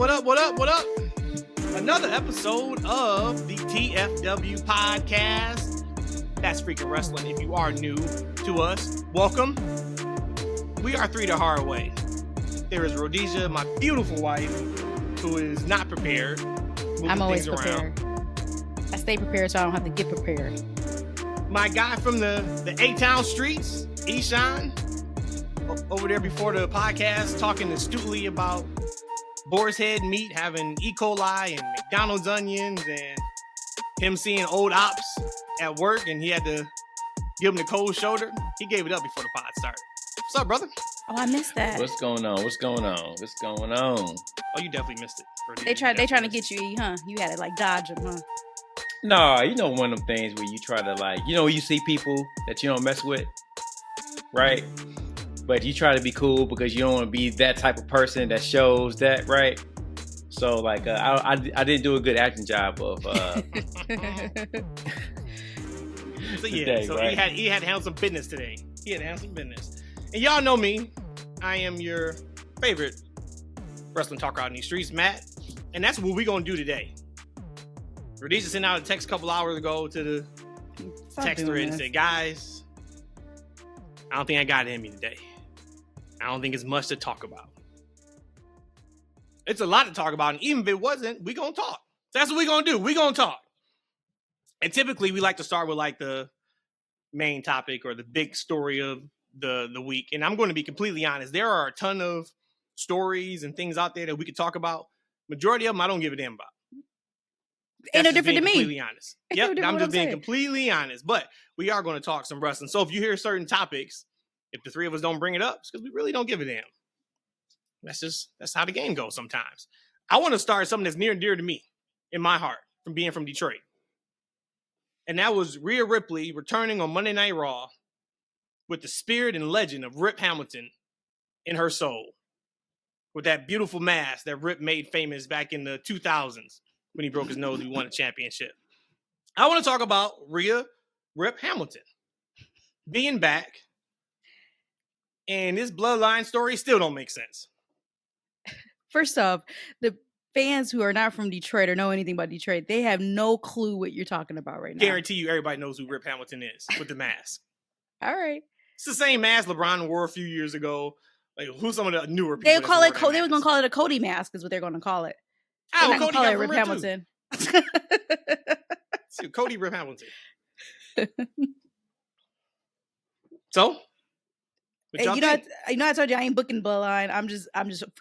up? Another episode of the TFW podcast. That's Freaking Wrestling. If you are new to us, welcome. We are three the hard way. There is Rhodesia, my beautiful wife, who is not prepared. I'm always prepared. I stay prepared so I don't have to get prepared. My guy from the A-Town streets, Eshan, over there before the podcast, talking astutely about boar's head meat, having E. coli and McDonald's onions, and him seeing old ops at work, and he had to give him the cold shoulder. He gave it up before the pod started. What's up, brother? Oh, I missed that. What's going on? Oh, you definitely missed it. They trying to get you, E, huh? You had to like dodge them, huh? Nah, you know one of them things where you try to you see people that you don't mess with, right? But you try to be cool because you don't want to be that type of person that shows that, right? So I didn't do a good acting job of today, right? he had to handle some business today. And y'all know me. I am your favorite wrestling talker out in these streets, Matt. And that's what we're going to do today. Rhodesia sent out a text a couple hours ago to the text thread and said, guys, I don't think I got it in me today. I don't think it's much to talk about. It's a lot to talk about. And even if it wasn't, we're going to talk. That's what we're going to do. We're going to talk. And typically we like to start with the main topic or the big story of the week. And I'm going to be completely honest. There are a ton of stories and things out there that we could talk about. Majority of them I don't give a damn about. Ain't no different to me. Completely honest. Yep, I'm just being completely honest. But we are going to talk some wrestling. So if you hear certain topics, if the three of us don't bring it up, it's because we really don't give a damn. That's how the game goes sometimes. I want to start something that's near and dear to me in my heart from being from Detroit. And that was Rhea Ripley returning on Monday Night Raw with the spirit and legend of Rip Hamilton in her soul. With that beautiful mask that Rip made famous back in the 2000s when he broke his nose and won a championship. I want to talk about Rhea Rip Hamilton being back. And this bloodline story still don't make sense. First off, the fans who are not from Detroit or know anything about Detroit, they have no clue what you're talking about right now. Guarantee you everybody knows who Rip Hamilton is with the mask. All right. It's the same mask LeBron wore a few years ago. Who's some of the newer people? They were going to call it a Cody mask is what they're going to call it. Oh, they're Cody call got it Rip Hamilton. Cody Rip Hamilton. So? Hey, I told you I ain't booking Bloodline. I'm just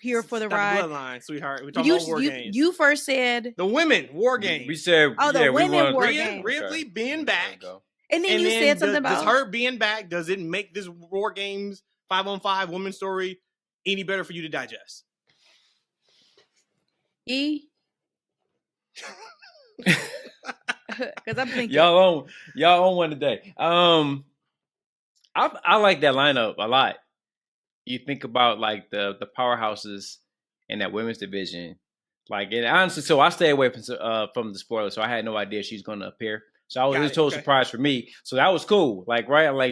here for the ride. Bloodline, sweetheart. We're talking about War Games. You first said the women War Games. We said the women War Games. Ripley being back. And then you said something about her being back. Does it make this War Games 5-on-5 women's story any better for you to digest? E. Because I'm thinking y'all own one today. I like that lineup a lot. You think about the powerhouses in that women's division, and honestly, so I stay away from the spoilers. So I had no idea she's going to appear. So it was a total surprise for me. So that was cool.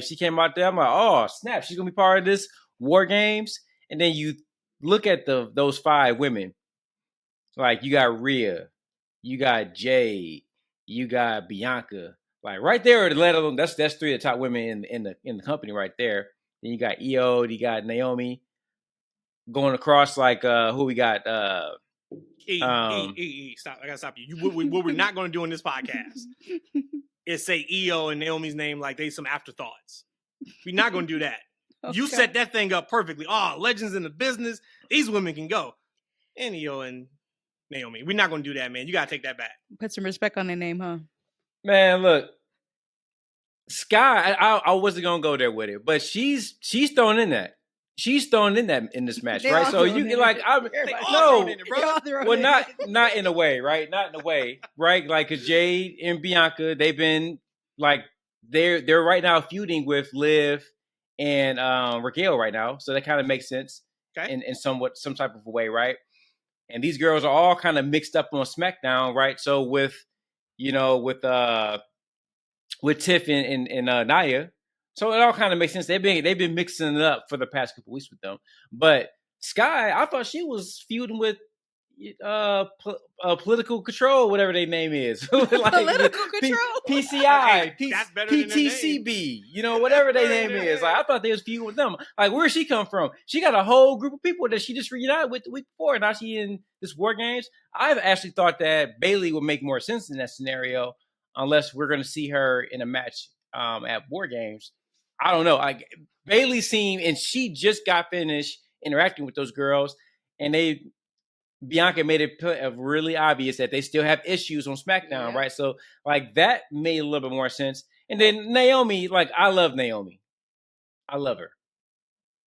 She came out there. I'm like, oh snap, she's gonna be part of this War Games. And then you look at those 5 women. You got Rhea, you got Jade, you got Bianca. Right there, let alone that's 3 of the top women in the company right there. Then you got Io, you got Naomi going across who we got. Stop! I gotta stop you. What we're not gonna do in this podcast is say Io and Naomi's name like they some afterthoughts. We're not gonna do that. Okay. You set that thing up perfectly. Oh, legends in the business. These women can go. And Io and Naomi. We're not gonna do that, man. You gotta take that back. Put some respect on their name, huh? Man, look, Sky. I wasn't gonna go there with it, but she's thrown in that. She's thrown in that in this match, right? So you not in a way, right? Not in a way, right? Cause Jade and Bianca, they've been they're right now feuding with Liv and Raquel right now, so that kind of makes sense in some type of a way, right? And these girls are all kind of mixed up on SmackDown, right? So with Tiff and Nia, so it all kind of makes sense. They've been mixing it up for the past couple weeks with them. But Sky, I thought she was feuding with political control, whatever their name is. Like, Political control. PCI, That's better than their name. PTCB, whatever their name is. Like, I thought they was feuding with them. Like, where'd she come from? She got a whole group of people that she just reunited with the week before. Now she in this War Games. I've actually thought that Bayley would make more sense in that scenario, unless we're going to see her in a match at War Games. I don't know. Bayley seemed, and she just got finished interacting with those girls, and Bianca made it really obvious that they still have issues on SmackDown, right? So, like, that made a little bit more sense. And then Naomi, like, I love Naomi. I love her.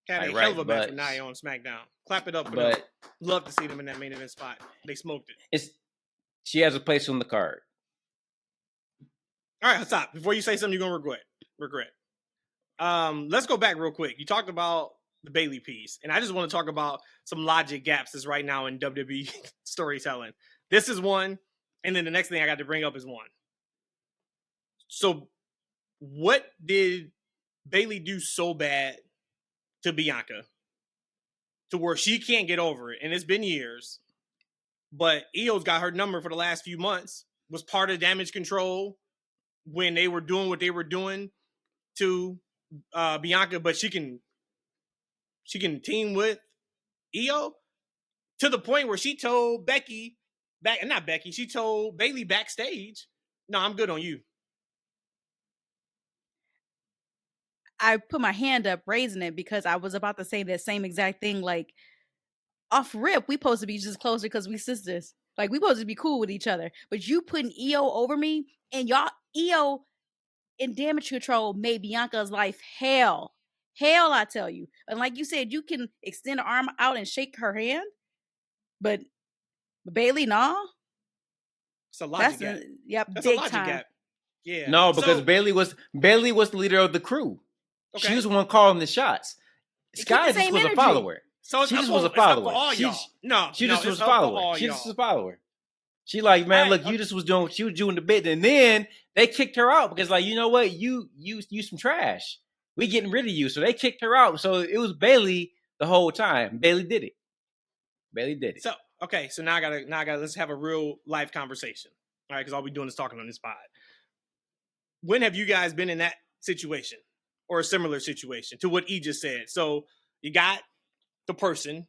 Had a hell of a match with Nia on SmackDown. Clap it up for them. Love to see them in that main event spot. They smoked it. She has a place on the card. All right, stop. Before you say something you're going to regret. Let's go back real quick. You talked about the Bayley piece, and I just want to talk about some logic gaps that's right now in WWE storytelling. This is one, and then the next thing I got to bring up is one. So, what did Bayley do so bad to Bianca to where she can't get over it? And it's been years, but Io's got her number for the last few months, was part of Damage Control when they were doing what they were doing to Bianca, but she can team with Io to the point where she told she told Bayley backstage, "No, I'm good on you." I put my hand up raising it because I was about to say that same exact thing. Like, off rip, we supposed to be just closer because we sisters. Like, we supposed to be cool with each other. But you putting Io over me, and Io in Damage Control made Bianca's life hell. Hell, I tell you. And like you said, you can extend an arm out and shake her hand, but Bayley, nah. It's a logic gap. Yep, that's big a logic time. gap. Yeah. No, because Bayley was the leader of the crew. Okay. She was the one calling the shots. Sky just was a follower. So she just was a follower. She just was a follower. She just was a follower. She like, man, look, you just was doing what you was doing the bit, and then they kicked her out because, like, you know what, you some trash. We getting rid of you, so they kicked her out. So it was Bayley the whole time. Bayley did it. So okay, so now I gotta let's have a real life conversation, all right? Because all we doing is talking on this pod. When have you guys been in that situation or a similar situation to what E just said? So you got the person,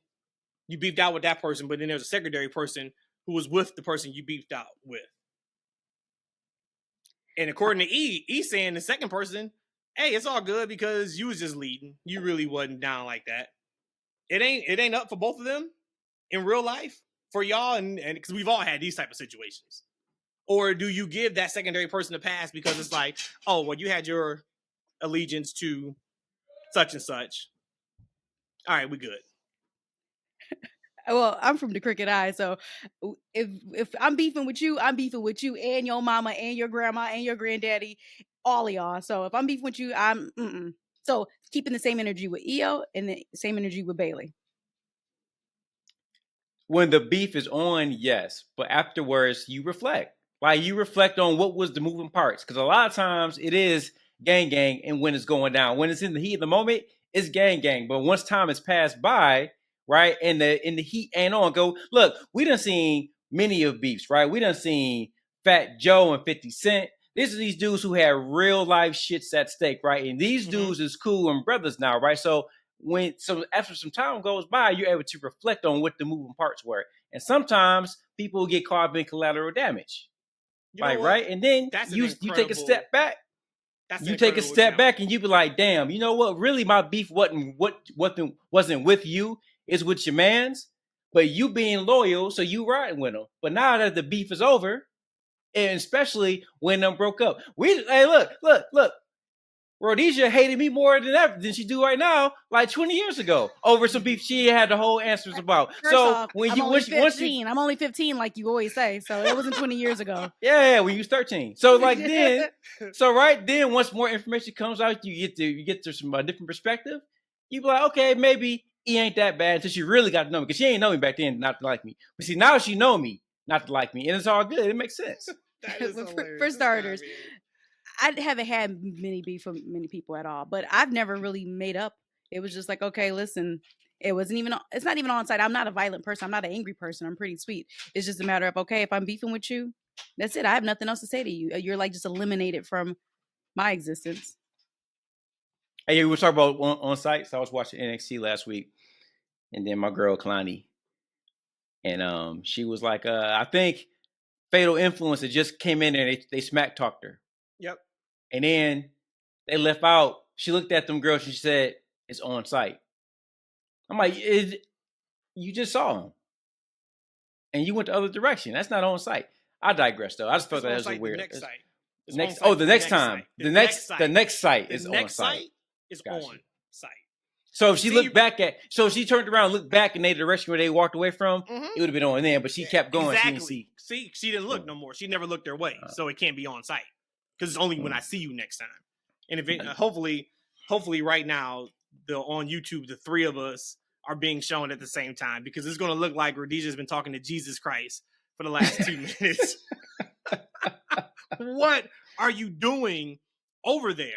you beefed out with that person, but then there's a secondary person who was with the person you beefed out with. And according to E saying the second person, hey, it's all good because you was just leading. You really wasn't down like that. It ain't up for both of them in real life for y'all, and because we've all had these type of situations. Or do you give that secondary person a pass because it's like, oh, well, you had your allegiance to such and such. All right, we good. Well, I'm from the Crooked Eye, so if I'm beefing with you and your mama and your grandma and your granddaddy, all of y'all. So if I'm beefing with you, I'm so keeping the same energy with Io and the same energy with Bayley. When the beef is on, yes, but afterwards you reflect. Like, you reflect on what was the moving parts, because a lot of times it is gang, and when it's going down, when it's in the heat of the moment, it's gang. But once time has passed by, right, and the heat ain't on, go look. We done seen many of beefs, right? We done seen Fat Joe and 50 Cent. These are these dudes who had real life shits at stake, right? And these dudes is cool and brothers now, right? So after some time goes by, you're able to reflect on what the moving parts were, and sometimes people get caught up in collateral damage. Right? And then you take a step back. You take a step back and you be like, damn, you know what? Really, my beef wasn't with you. It's with your mans. But you being loyal, so you riding with them. But now that the beef is over, and especially when them broke up, look. Rhodesia hated me more than she do right now, like 20 years ago, over some beef she had the whole answers about. First off, I'm only 15, like you always say. So it wasn't 20 years ago. Yeah, when you was 13. So like then, then once more information comes out, you get to some different perspective. You be like, okay, maybe he ain't that bad until she really got to know me, because she ain't know me back then not to like me. But see, now she know me not to like me, and it's all good. It makes sense. For starters, I haven't had many beef with many people at all, but I've never really made up. It was just like, okay, listen, It wasn't even. It's not even on site. I'm not a violent person. I'm not an angry person. I'm pretty sweet. It's just a matter of, okay, if I'm beefing with you, that's it. I have nothing else to say to you. You're like just eliminated from my existence. Hey, we were talking about on site. So I was watching NXT last week, and then my girl Kalani, and she was like, I think Fatal Influence just came in and they smack talked her. Yep. And then they left out. She looked at them girls and she said, "It's on site." I'm like, you just saw him, and you went the other direction. That's not on site. I digress, though. I just thought that was weird. The next site. The next time. The next site is on site. Is on site. So if she looked back so if she turned around, looked back, and they the direction where they walked away from, it would have been on there. But she kept going. Exactly. She didn't look no more. She never looked their way, so it can't be on site because it's only when I see you next time. And if hopefully right now, on YouTube, the three of us are being shown at the same time because it's going to look like Rhodesia been talking to Jesus Christ for the last 2 minutes. What are you doing over there?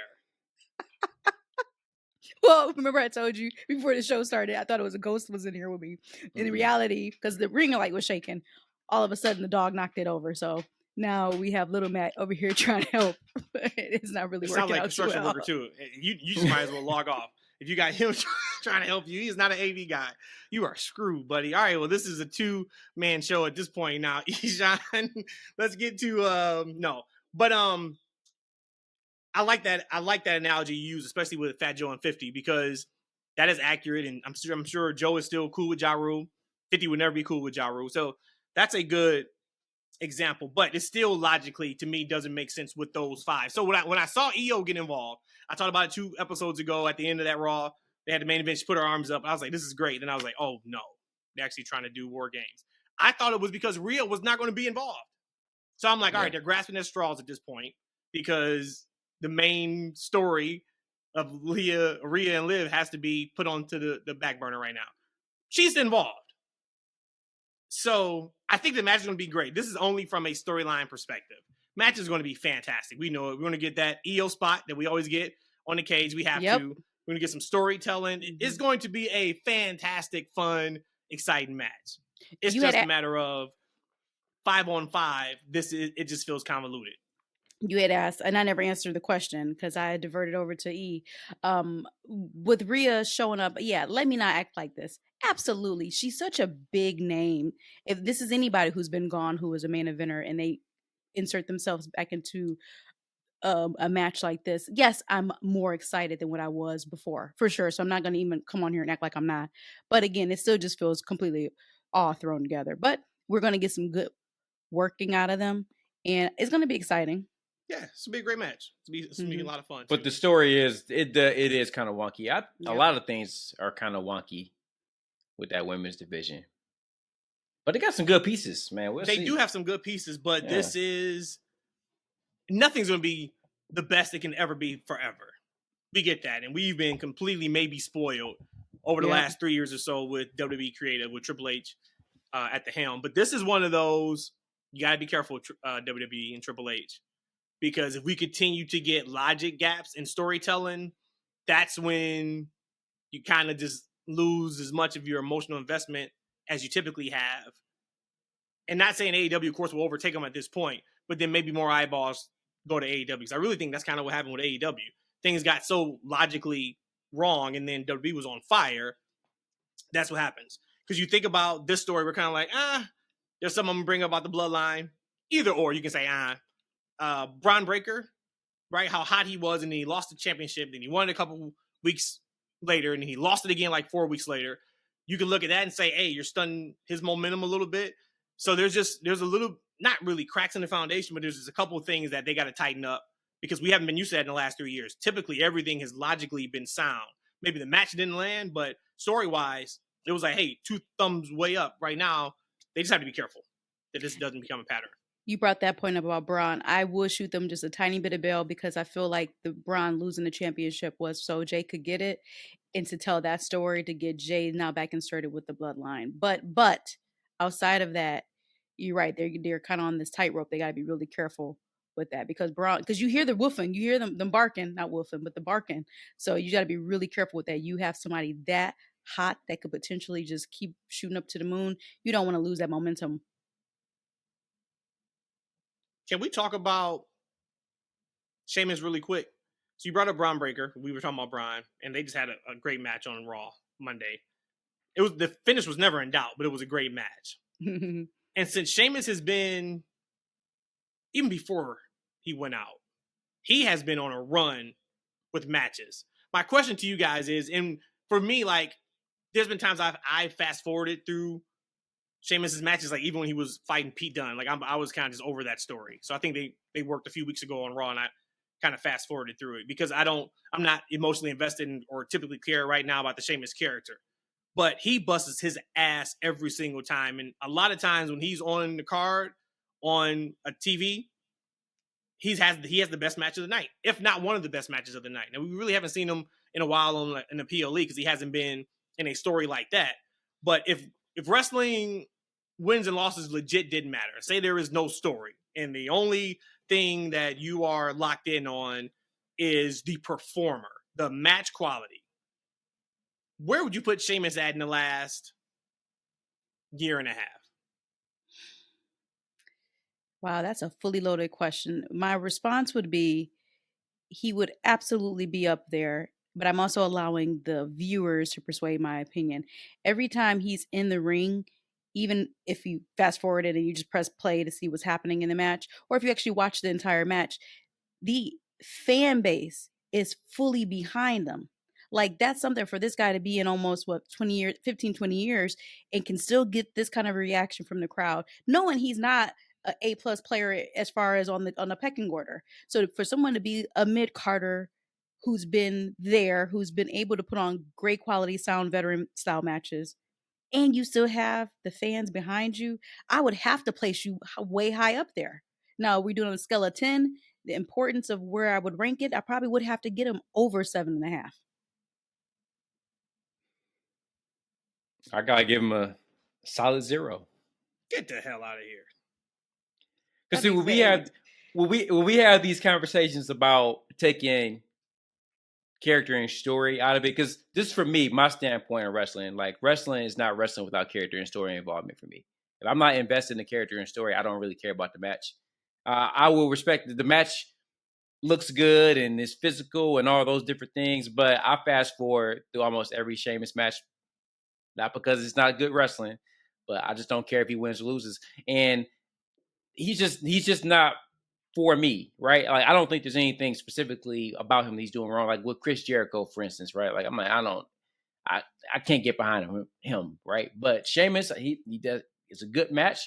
Well, remember I told you before the show started, I thought it was a ghost was in here with me. In reality, because the ring light was shaking, all of a sudden the dog knocked it over. So now we have little Matt over here trying to help. It's not really working out. Sounds like a construction worker too. You just might as well log off. If you got him trying to help you, he's not an AV guy. You are screwed, buddy. All right, well, this is a 2-man show at this point now. Eshaun, let's get to no. But I like that analogy you use, especially with Fat Joe and 50, because that is accurate. And I'm sure Joe is still cool with Ja Rule. 50 would never be cool with Ja Rule. So that's a good example, but it still logically to me doesn't make sense with those 5. So when I saw Io get involved, I talked about it 2 episodes ago at the end of that Raw. They had the main event. She put her arms up. I was like, this is great. Then I was like, oh no, they're actually trying to do War Games. I thought it was because Rhea was not going to be involved. So I'm like, all right, they're grasping at straws at this point because the main story of Rhea and Liv has to be put onto the back burner right now. She's involved. So I think the match is going to be great. This is only from a storyline perspective. Match is going to be fantastic. We know it. We're going to get that Io spot that we always get on the cage. We have to. We're going to get some storytelling. It's going to be a fantastic, fun, exciting match. It's just a matter of 5-on-5. It just feels convoluted. You had asked, and I never answered the question because I had diverted over to E. With Rhea showing up, let me not act like this. Absolutely. She's such a big name. If this is anybody who's been gone, who was a main eventer, and they insert themselves back into a match like this, yes, I'm more excited than what I was before, for sure. So I'm not going to even come on here and act like I'm not. But again, it still just feels completely all thrown together. But we're going to get some good working out of them, and it's going to be exciting. Yeah, it's going to be a great match. It's going to be a lot of fun. But the story is, it is kind of wonky. A lot of things are kind of wonky with that women's division. But they got some good pieces, man. They do have some good pieces, but nothing's going to be the best it can ever be forever. We get that. And we've been completely maybe spoiled over the last 3 years or so with WWE Creative, with Triple H at the helm. But this is one of those, you got to be careful with WWE and Triple H. Because if we continue to get logic gaps in storytelling, that's when you kind of just lose as much of your emotional investment as you typically have. And not saying AEW, of course, will overtake them at this point, but then maybe more eyeballs go to AEW. Because I really think that's kind of what happened with AEW. Things got so logically wrong, and then WWE was on fire. That's what happens. Because you think about this story, we're kind of like, there's something I'm going to bring up about the bloodline. Either or, you can say, Braun Breaker, right? How hot he was, and then he lost the championship. Then he won it a couple weeks later, and he lost it again like 4 weeks later. You can look at that and say, hey, you're stunning his momentum a little bit. So there's a little, not really cracks in the foundation, but there's just a couple of things that they got to tighten up because we haven't been used to that in the last 3 years. Typically, everything has logically been sound. Maybe the match didn't land, but story-wise, it was like, hey, 2 thumbs way up right now. They just have to be careful that this doesn't become a pattern. You brought that point up about Braun. I will shoot them just a tiny bit of bail because I feel like the Braun losing the championship was so Jay could get it and to tell that story to get Jay now back inserted with the bloodline. But outside of that, you're right. They're kind of on this tightrope. They got to be really careful with that because Braun, because you hear the woofing, you hear them barking, not woofing, but the barking. So you got to be really careful with that. You have somebody that hot that could potentially just keep shooting up to the moon, you don't want to lose that momentum. Can we talk about Sheamus really quick? So you brought up Braun Breaker. We were talking about Braun, and they just had a great match on Raw Monday. It was, the finish was never in doubt, but it was a great match. And since Sheamus has been, even before he went out, he has been on a run with matches. My question to you guys is, and for me, like, there's been times I fast forwarded through Sheamus's matches, like even when he was fighting Pete Dunne, like I was kind of just over that story. So I think they worked a few weeks ago on Raw, and I kind of fast forwarded through it because I'm not emotionally invested in or typically care right now about the Sheamus character. But he busts his ass every single time. And a lot of times when he's on the card on a TV, he has the best match of the night, if not one of the best matches of the night. Now, we really haven't seen him in a while in the PLE because he hasn't been in a story like that. But if wrestling wins and losses legit didn't matter, say there is no story, and the only thing that you are locked in on is the performer, the match quality, where would you put Sheamus at in the last year and a half? Wow, that's a fully loaded question. My response would be he would absolutely be up there, but I'm also allowing the viewers to persuade my opinion. Every time he's in the ring, even if you fast forward it and you just press play to see what's happening in the match, or if you actually watch the entire match, the fan base is fully behind them. Like, that's something for this guy to be in almost 20 years and can still get this kind of reaction from the crowd, knowing he's not an A+ player as far as on the pecking order. So for someone to be a mid-carder who's been there, who's been able to put on great quality sound veteran style matches, and you still have the fans behind you, I would have to place you way high up there. Now, we're doing a scale of 10. The importance of where I would rank it, I probably would have to get him over 7.5. I gotta give him a solid 0. Get the hell out of here. Because see, when we have these conversations about taking character and story out of it, because this is for me, my standpoint of wrestling. Like, wrestling is not wrestling without character and story involvement for me. If I'm not invested in the character and story, I don't really care about the match. I will respect that the match looks good and is physical and all those different things, but I fast forward through almost every Sheamus match, not because it's not good wrestling, but I just don't care if he wins or loses. And he's just not for me, right? Like, I don't think there's anything specifically about him that he's doing wrong. Like with Chris Jericho, for instance, right? Like, I'm like, I can't get behind him, right? But Sheamus, he does, it's a good match,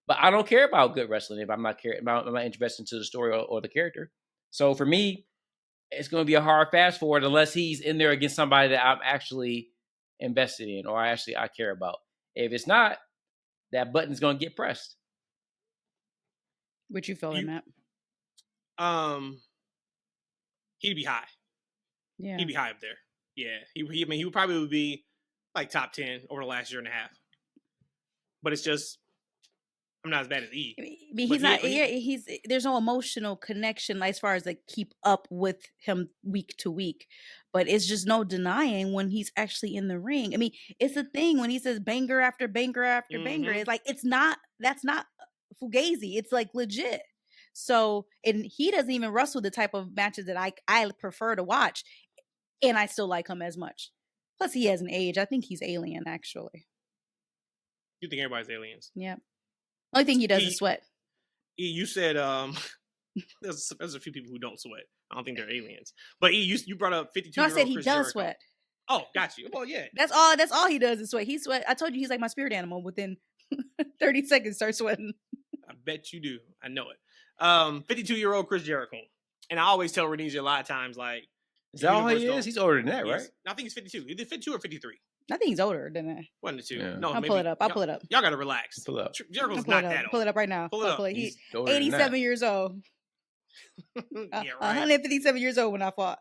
but I don't care about good wrestling if I'm not interested into the story or the character. So for me, it's going to be a hard fast forward unless he's in there against somebody that I'm actually invested in or I care about. If it's not, that button's going to get pressed. What you feeling, Matt? He'd be high. Yeah, he'd be high up there. Yeah, he would probably be like top 10 over the last year and a half. But it's just, I'm not as bad as E. I mean, he's not. He's there's no emotional connection as far as like keep up with him week to week, but it's just no denying when he's actually in the ring. I mean, it's a thing when he says banger after banger after banger. It's like that's not fugazi. It's like legit. So, and he doesn't even wrestle the type of matches that I prefer to watch, and I still like him as much. Plus, he has an age. I think he's alien, actually. You think everybody's aliens? Yeah. Only thing he does is sweat. You said there's a few people who don't sweat. I don't think they're aliens. But you brought up 52. No, I said he Chris does Jericho. sweat. Oh, got you. Well, yeah. That's all he does is sweat. He sweat. I told you he's like my spirit animal. Within 30 seconds, start sweating. I bet you do. I know it. 52-year-old Chris Jericho. And I always tell Renesia a lot of times, like, is that all he is? He's older than that, right? I think he's 52. Either 52 or 53. I think he's older than that. One to two. Yeah. No, I'll pull it up. Y'all gotta relax. Pull it up. Jericho's not that old. Pull it up right now. Pull it up. He's 87 years old. Yeah, right. 157 years old when I fought.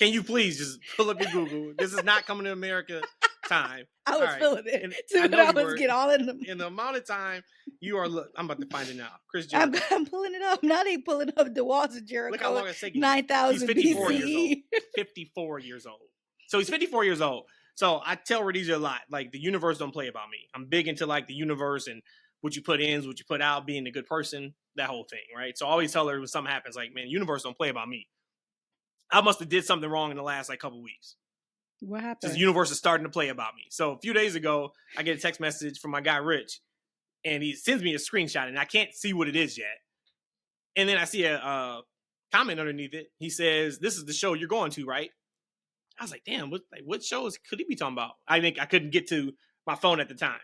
Can you please just pull up your Google? This is not coming to America time. I was feeling it. I was getting all in them. In the amount of time you are, I'm about to find it now. Chris Jericho. I'm pulling it up. Now they pulling up the walls of Jericho. Look how long it's taking. 9,000 He's 54 BCE. years old. 54 years old. So he's 54 years old. So I tell Rhodesia a lot, like the universe don't play about me. I'm big into like the universe and what you put in, what you put out, being a good person, that whole thing, right? So I always tell her when something happens, like, man, universe don't play about me. I must have did something wrong in the last like couple weeks. What happened? Because the universe is starting to play about me. So a few days ago, I get a text message from my guy Rich, and he sends me a screenshot, and I can't see what it is yet. And then I see a comment underneath it. He says, "This is the show you're going to, right?" I was like, "Damn, what shows could he be talking about?" I think I couldn't get to my phone at the time.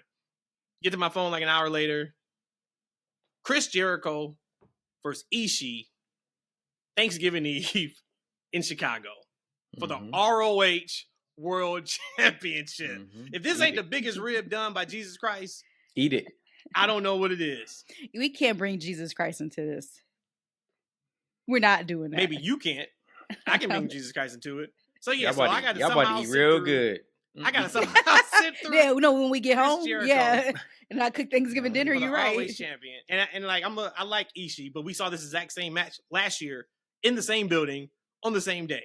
Get to my phone like an hour later. Chris Jericho versus Ishii, Thanksgiving Eve in Chicago for the ROH World Championship. If this ain't the biggest rib done by Jesus Christ, eat it. I don't know what it is. We can't bring Jesus Christ into this. We're not doing that. Maybe you can't. I can bring Jesus Christ into it. So yeah, Y'all so about I got to y'all somehow about to eat sit real through- good. I got to somehow sit through. Yeah, no, when we get Chris home, Jericho. yeah, and I cook Thanksgiving dinner. for the You're right. ROH champion, and like I like Ishii, but we saw this exact same match last year in the same building on the same day.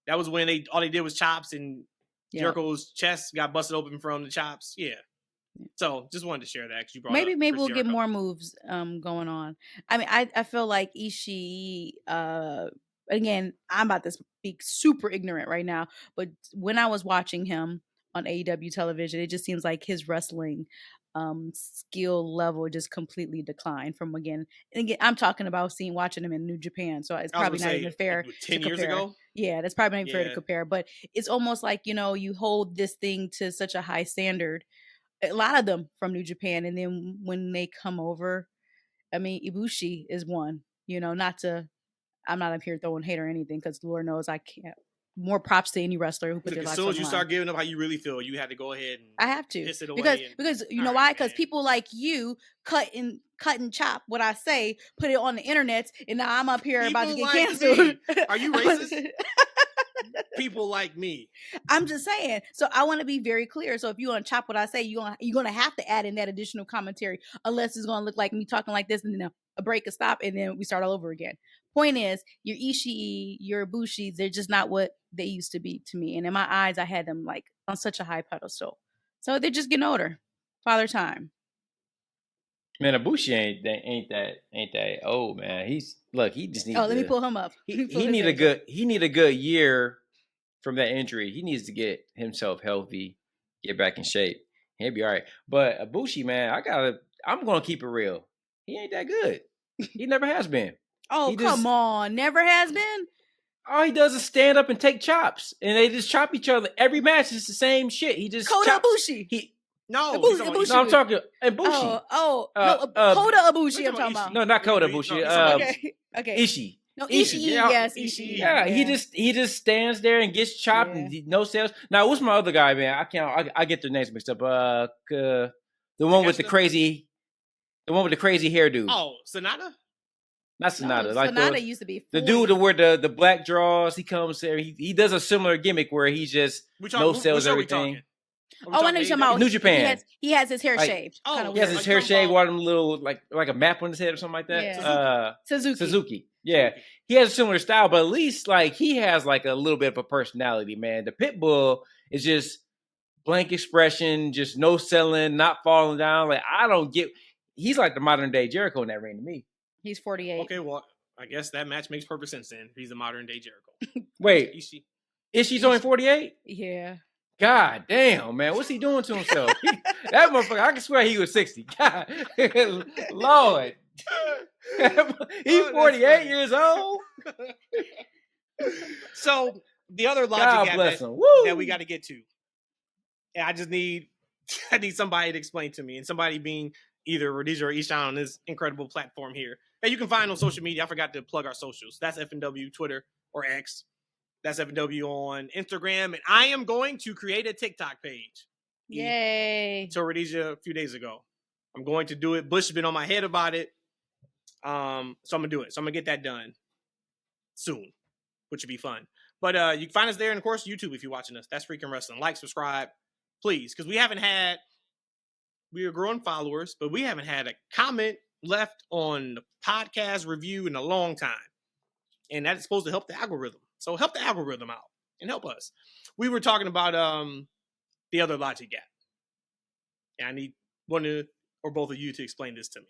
That was when all they did was chops, and Yeah. Jericho's chest got busted open from the chops. Yeah. So just wanted to share that because you brought Maybe up maybe Chris we'll get Jericho. more moves going on. I mean, I feel like Ishii. Again, I'm about to speak super ignorant right now, but when I was watching him on AEW television, it just seems like his wrestling skill level just completely declined from again. And again, I'm talking about watching him in New Japan, so it's I was probably gonna not say, even fair. like, 10 to years compare. ago. Yeah, that's probably not even fair to Yeah. compare. But it's almost like you hold this thing to such a high standard. A lot of them from New Japan, and then when they come over, I mean, Ibushi is one. I'm not up here throwing hate or anything because Lord knows I can't. More props to any wrestler who put Look, their as lives soon on as the you line. start giving up how you really feel, you had to go ahead and I have to piss it away. because you know All why? right, Because man. people like you cut and chop what I say, put it on the internet, and now I'm up here about to People get like canceled. me. Are you racist? People like me. I'm just saying. So I want to be very clear. So if you want to chop what I say, you're gonna have to add in that additional commentary, unless it's gonna look like me talking like this, and then a break, a stop, and then we start all over again. Point is, your Ishii, your Ibushi, they're just not what they used to be to me. And in my eyes, I had them like on such a high pedestal. So they're just getting older. Father time. Man, Ibushi ain't that old, man. He just needs. Oh, let me pull him up. He Let me pull need his age up. he need a good year from that injury. He needs to get himself healthy, get back in shape. He'll be all right. But Ibushi, man, I'm gonna keep it real. He ain't that good. He never has been. Oh, He come just- on. Never has been? All he does is stand up and take chops, and they just chop each other every match. It's the same shit. He just Kota chops. Ibushi. No, Ibushi- he's talking about Ibushi. No, I'm talking Ibushi. No, Kota Ibushi I'm talking about. No, not Kota Ibushi. Okay. Ishii. No, Ishii, Ishii, yeah. yes, Ishii. Ishii. Yeah, he just stands there and gets chopped Yeah. and no sales. Now, what's my other guy, man? I get their names mixed up. The one with the Takeshita? crazy hairdo. Oh, Sonata? Not Sonata. No, Like Sonata used to be the 40. dude where the black draws. He comes there. He does a similar gimmick where he just We no what sales show we everything. talking? Are we Oh, I know talking you're talking about New Japan. He has his hair Like- shaved. Oh, Kinda He has weird. his hair talking shaved, about- one of them little like a map on his head or something like that. Yeah. Suzuki. Suzuki. Yeah. He has a similar style, but at least like he has like a little bit of a personality, man. The Pitbull is just blank expression, just no selling, not falling down. Like I don't get. He's like the modern day Jericho in that ring to me. He's 48. Okay, well, I guess that match makes perfect sense then. He's a modern day Jericho. Wait, Ishii. Ishii's only 48? Yeah. God damn, man, what's he doing to himself? That motherfucker, I can swear he was 60. God, Lord, he's Oh, 48 funny. years old. So the other logic God gap bless that, him. Woo. that we got to get to, and I just need somebody to explain to me, and somebody being either Rhodesia or Ishan on this incredible platform here that you can find on social media. I forgot to plug our socials. That's FNW Twitter or X. That's FNW on Instagram, and I am going to create a TikTok page. Yay. To Rhodesia a few days ago. I'm going to do it. Bush has been on my head about it. So I'm gonna do it. So I'm gonna get that done soon, which would be fun. But you can find us there, and of course YouTube if you're watching us. That's Freaking Wrestling. Like, subscribe, please, because we are growing followers, but we haven't had a comment left on the podcast review in a long time, and that is supposed to help the algorithm. So help the algorithm out. and help us. We were talking about the other logic gap. And I need one or both of you to explain this to me.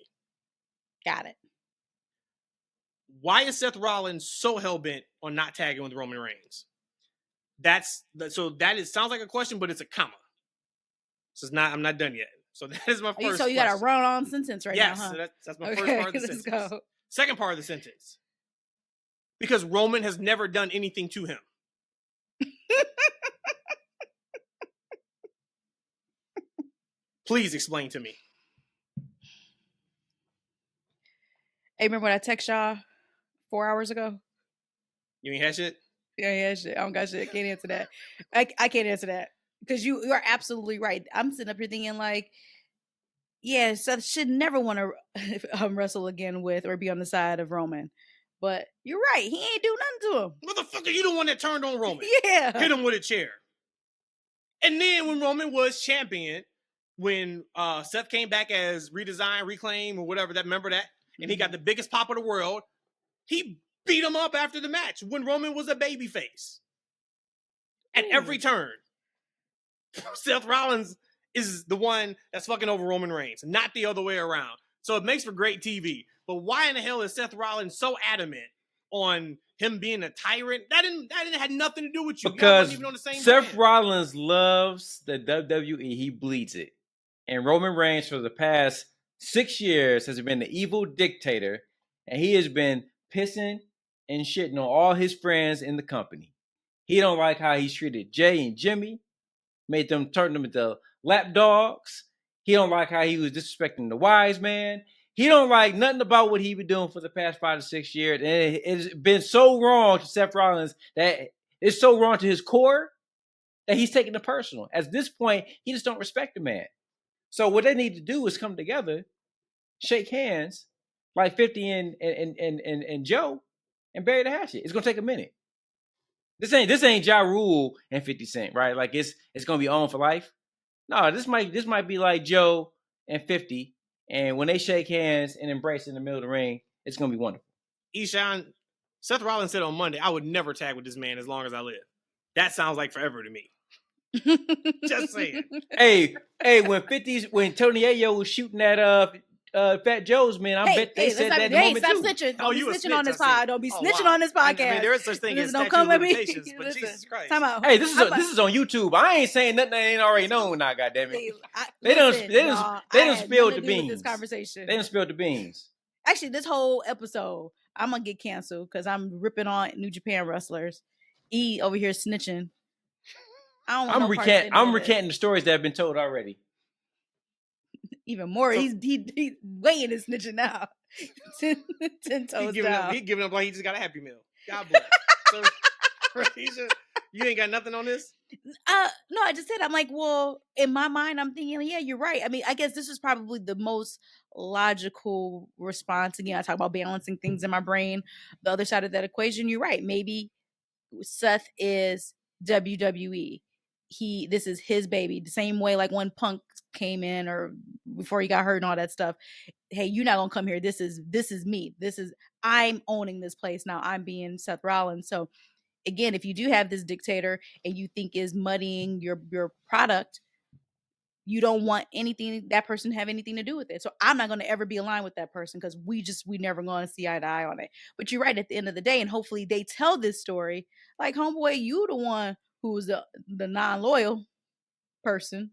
Got it. Why is Seth Rollins so hell-bent on not tagging with Roman Reigns? That sounds like a question, but it's a comma. So I'm not done yet. So that is my first So you got a run-on sentence right now, huh? Yes, that's my first part of the let's sentence. go. Second part of the sentence. Because Roman has never done anything to him. Please explain to me. Hey, remember when I text y'all 4 hours ago? You ain't had shit? Yeah, shit. I don't got shit. Can't answer that. I can't answer that. Because you are absolutely right. I'm sitting up here thinking like, yeah, Seth should never want to wrestle again with or be on the side of Roman. But you're right. He ain't do nothing to him. Motherfucker, you the one that turned on Roman. Yeah. Hit him with a chair. And then when Roman was champion, when Seth came back as Redesign, Reclaim, or whatever, remember that? And he got the biggest pop of the world. He beat him up after the match when Roman was a babyface. At every turn. Seth Rollins is the one that's fucking over Roman Reigns, not the other way around. So it makes for great TV. But why in the hell is Seth Rollins so adamant on him being a tyrant? That didn't have nothing to do with you. Because even on the same Seth brand. Rollins loves the WWE. He bleeds it. And Roman Reigns for the past 6 years has been the evil dictator. And he has been pissing and shitting on all his friends in the company. He don't like how he's treated Jay and Jimmy. Made them turn them into lapdogs. He don't like how he was disrespecting the wise man. He don't like nothing about what he been doing for the past 5 to 6 years. And it's been so wrong to Seth Rollins that it's so wrong to his core that he's taking it personal. At this point, he just don't respect the man. So what they need to do is come together, shake hands, like 50 and Joe, and bury the hatchet. It's gonna take a minute. This ain't Ja Rule and 50 Cent, right? Like it's gonna be on for life. No, this might be like Joe and 50, and when they shake hands and embrace in the middle of the ring, it's gonna be wonderful. Eshaun, Seth Rollins said on Monday, I would never tag with this man as long as I live. That sounds like forever to me. Just saying. Hey, when Tony Ayo was shooting at Fat Joe's, man, I bet they said that in the moment stop too. snitching. Oh, Don't you be a snitching snitch, on this I see. pod. Don't be snitching wow. on this podcast. I mean, there is such thing as Don't statute come of at me. limitations, but Jesus Christ. Time out. Hey, this is on YouTube. I ain't saying nothing that ain't already known now, goddammit. They done spilled the beans. This conversation. They done spilled the beans. Actually, this whole episode, I'm gonna get canceled because I'm ripping on New Japan wrestlers. E over here snitching. I'm recanting the stories that have been told already. Even more. So, he's weighing his snitching now. 10 toes down. He giving up like he just got a Happy Meal. God bless. So, you ain't got nothing on this? No, I just said, I'm like, well, in my mind, I'm thinking, yeah, you're right. I mean, I guess this is probably the most logical response. Again, I talk about balancing things in my brain. The other side of that equation, you're right. Maybe Seth is WWE. This is his baby. The same way like when Punk came in or before he got hurt and all that stuff. Hey, you're not gonna come here. This is me. I'm owning this place now. I'm being Seth Rollins. So again, if you do have this dictator and you think is muddying your product, you don't want that person to have anything to do with it. So I'm not going to ever be aligned with that person because we never going to see eye to eye on it. But you're right, at the end of the day, and hopefully they tell this story like, homeboy, you the one who was the non-loyal person.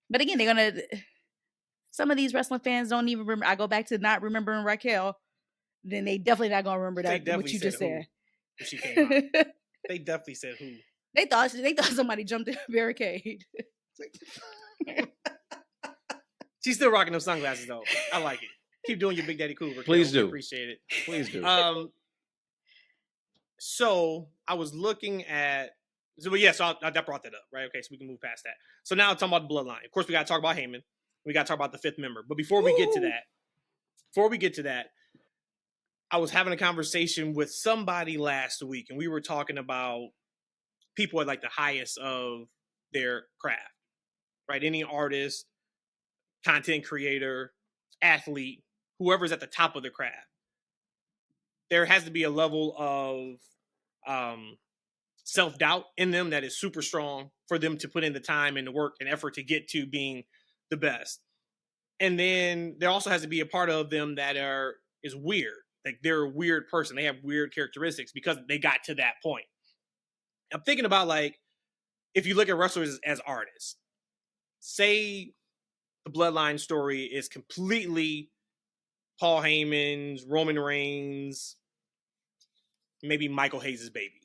But again, some of these wrestling fans don't even remember. I go back to not remembering Raquel. Then they definitely not going to remember that, what you just said. She came out. They definitely said who. They thought somebody jumped in a barricade. She's still rocking those sunglasses though. I like it. Keep doing your Big Daddy Cool. Please do. Appreciate it. Please do. So I was looking at. So that brought that up, right? Okay, so we can move past that. So now talking about the bloodline. Of course, we got to talk about Heyman. We got to talk about the fifth member. But before we get to that, I was having a conversation with somebody last week, and we were talking about people at like the highest of their craft, right? Any artist, content creator, athlete, whoever's at the top of the craft. There has to be a level of self-doubt in them that is super strong for them to put in the time and the work and effort to get to being the best. And then there also has to be a part of them that is weird. Like they're a weird person. They have weird characteristics because they got to that point. I'm thinking about like, if you look at wrestlers as artists, say the Bloodline story is completely Paul Heyman's, Roman Reigns, maybe Michael Hayes' baby.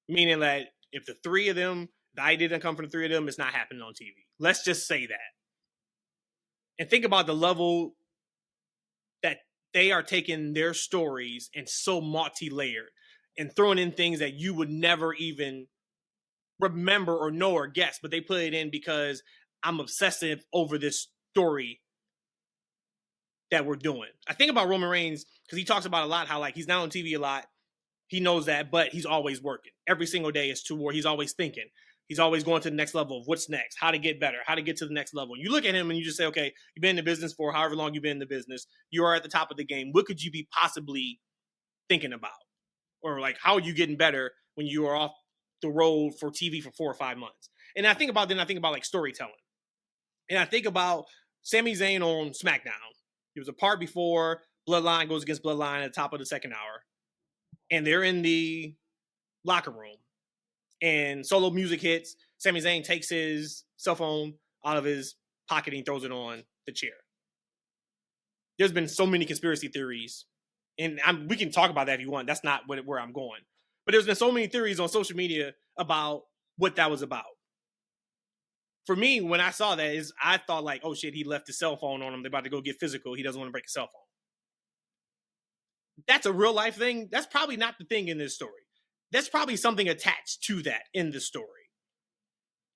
Meaning that if the three of them, the idea didn't come from the three of them, it's not happening on TV. Let's just say that. And think about the level that they are taking their stories and so multi-layered and throwing in things that you would never even remember or know or guess, but they put it in because I'm obsessive over this story that we're doing. I think about Roman Reigns because he talks about a lot how like he's not on TV a lot. He knows that, but he's always working. Every single day is to war. He's always thinking. He's always going to the next level of what's next, how to get better, how to get to the next level. You look at him and you just say, okay, you've been in the business for however long you've been in the business. You are at the top of the game. What could you be possibly thinking about? Or like, how are you getting better when you are off the road for TV for 4 or 5 months? And I think about like storytelling. And I think about Sami Zayn on SmackDown. He was a part before Bloodline goes against Bloodline at the top of the second hour. And they're in the locker room. And solo music hits. Sami Zayn takes his cell phone out of his pocket and throws it on the chair. There's been so many conspiracy theories. And we can talk about that if you want. That's not where I'm going. But there's been so many theories on social media about what that was about. For me, when I saw that, I thought like, oh shit, he left his cell phone on him. They're about to go get physical. He doesn't want to break his cell phone. That's a real life thing. That's probably not the thing in this story. That's probably something attached to that in the story.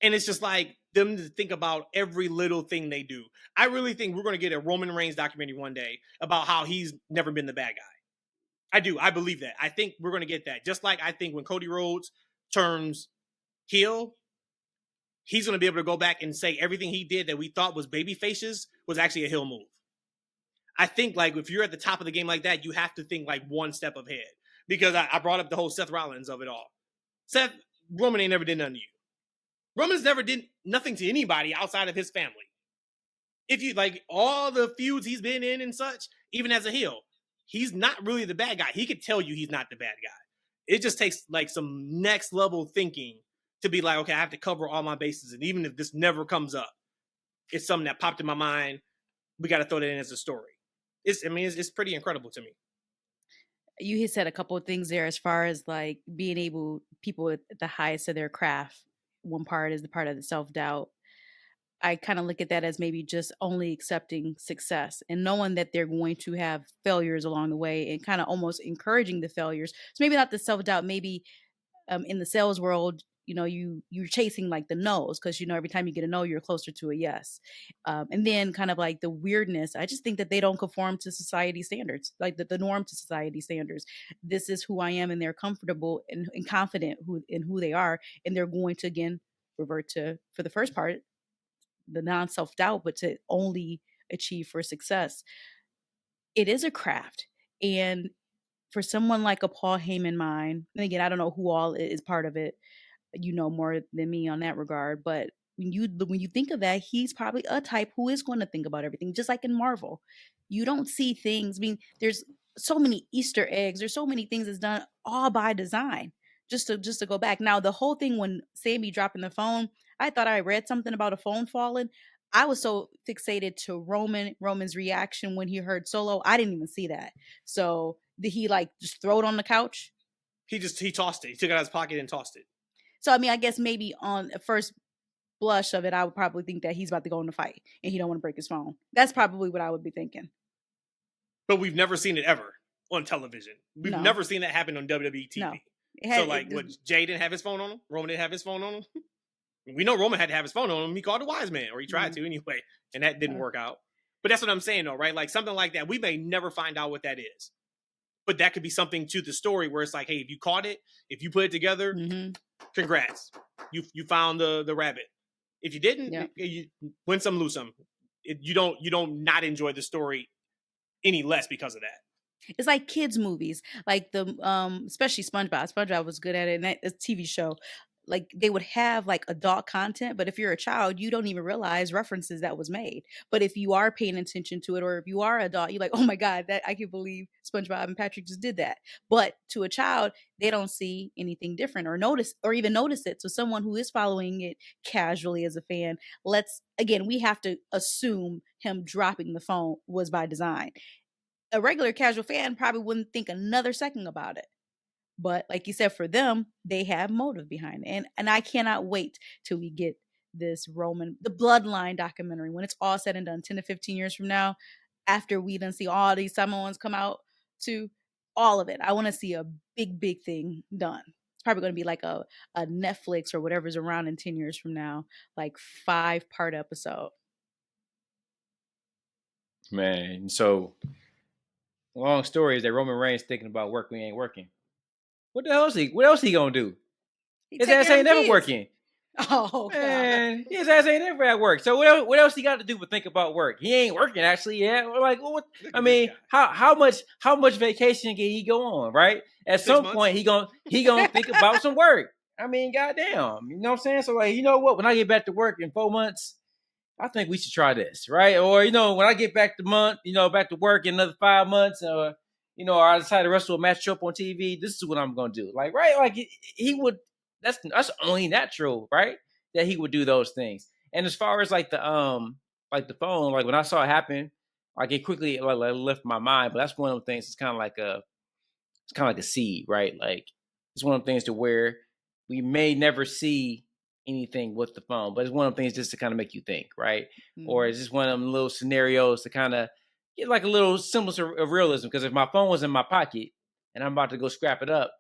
And it's just like them to think about every little thing they do. I really think we're going to get a Roman Reigns documentary one day about how he's never been the bad guy. I do. I believe that. I think we're going to get that. Just like I think when Cody Rhodes turns heel, he's going to be able to go back and say everything he did that we thought was baby faces was actually a heel move. I think like if you're at the top of the game like that, you have to think like one step ahead. Because I brought up the whole Seth Rollins of it all. Roman ain't never did nothing to you. Roman's never did nothing to anybody outside of his family. If you like all the feuds he's been in and such, even as a heel, he's not really the bad guy. He could tell you he's not the bad guy. It just takes like some next level thinking to be like, okay, I have to cover all my bases. And even if this never comes up, it's something that popped in my mind. We got to throw that in as a story. It's pretty incredible to me. You had said a couple of things there as far as like being able, people at the highest of their craft. One part is the part of the self-doubt. I kind of look at that as maybe just only accepting success and knowing that they're going to have failures along the way and kind of almost encouraging the failures. So maybe not the self-doubt, maybe in the sales world, you're chasing like the no's because, every time you get a no, you're closer to a yes. And then kind of like the weirdness. I just think that they don't conform to society standards, like the norm to society standards. This is who I am, and they're comfortable and confident in who they are. And they're going to, again, revert to, for the first part, the non-self-doubt, but to only achieve for success. It is a craft. And for someone like a Paul Heyman mind, and again, I don't know who all is part of it, more than me on that regard, but when you think of that, he's probably a type who is going to think about everything, just like in Marvel. You don't see things. There's so many Easter eggs. There's so many things that's done all by design. Just to go back. Now, the whole thing when Sami dropping the phone, I thought I read something about a phone falling. I was so fixated to Roman's reaction when he heard Solo. I didn't even see that. So did he like just throw it on the couch? He tossed it. He took it out of his pocket and tossed it. So, I guess maybe on a first blush of it, I would probably think that he's about to go in a fight and he don't want to break his phone. That's probably what I would be thinking. But we've never seen it ever on television. We've never seen that happen on WWE TV. No. Jay didn't have his phone on him? Roman didn't have his phone on him? We know Roman had to have his phone on him. He called a wise man, or he tried to anyway, and that didn't work out. But that's what I'm saying, though, right? Like something like that, we may never find out what that is. But that could be something to the story where it's like, hey, if you caught it, if you put it together, congrats. You found the rabbit. If you didn't, you win some, lose some. You don't not enjoy the story any less because of that. It's like kids movies, like the especially SpongeBob. SpongeBob was good at it, and that a TV show. Like they would have like adult content, but if you're a child, you don't even realize references that was made. But if you are paying attention to it, or if you are adult, you're like, oh my god, that I can't believe SpongeBob and Patrick just did that. But to a child, they don't see anything different or notice or even notice it. So someone who is following it casually as a fan, let's again, we have to assume him dropping the phone was by design. A regular casual fan probably wouldn't think another second about it. But like you said, for them, they have motive behind it. And I cannot wait till we get this the Bloodline documentary, when it's all said and done, 10 to 15 years from now, after we then see all these Samoans come out to all of it. I want to see a big thing done. It's probably going to be like a Netflix or whatever's around in 10 years from now, like 5-part episode. Man, so long story is that Roman Reigns thinking about work we ain't working. What the hell is he? What else he gonna do? His ass ain't never working. Oh man, God. His ass ain't never at work. So what else he got to do but think about work? He ain't working actually. Yeah, like what? I mean, how much vacation can he go on? Right? At 6 some months? Point, he gonna think about some work. I mean, goddamn, you know what I'm saying? So like, you know what? When I get back to work in 4 months, I think we should try this, right? Or when I get back to work in another 5 months, or I decide to wrestle a match up on TV. This is what I'm gonna do, like, right? Like he would. That's only natural, right? That he would do those things. And as far as like the phone, like when I saw it happen, like it quickly left my mind. But that's one of the things. It's kind of like a seed, right? Like it's one of the things to where we may never see anything with the phone, but it's one of the things just to kind of make you think, right? Mm-hmm. Or it's just one of them little scenarios to kind of get like a little semblance of realism. Because if my phone was in my pocket and I'm about to go scrap it up,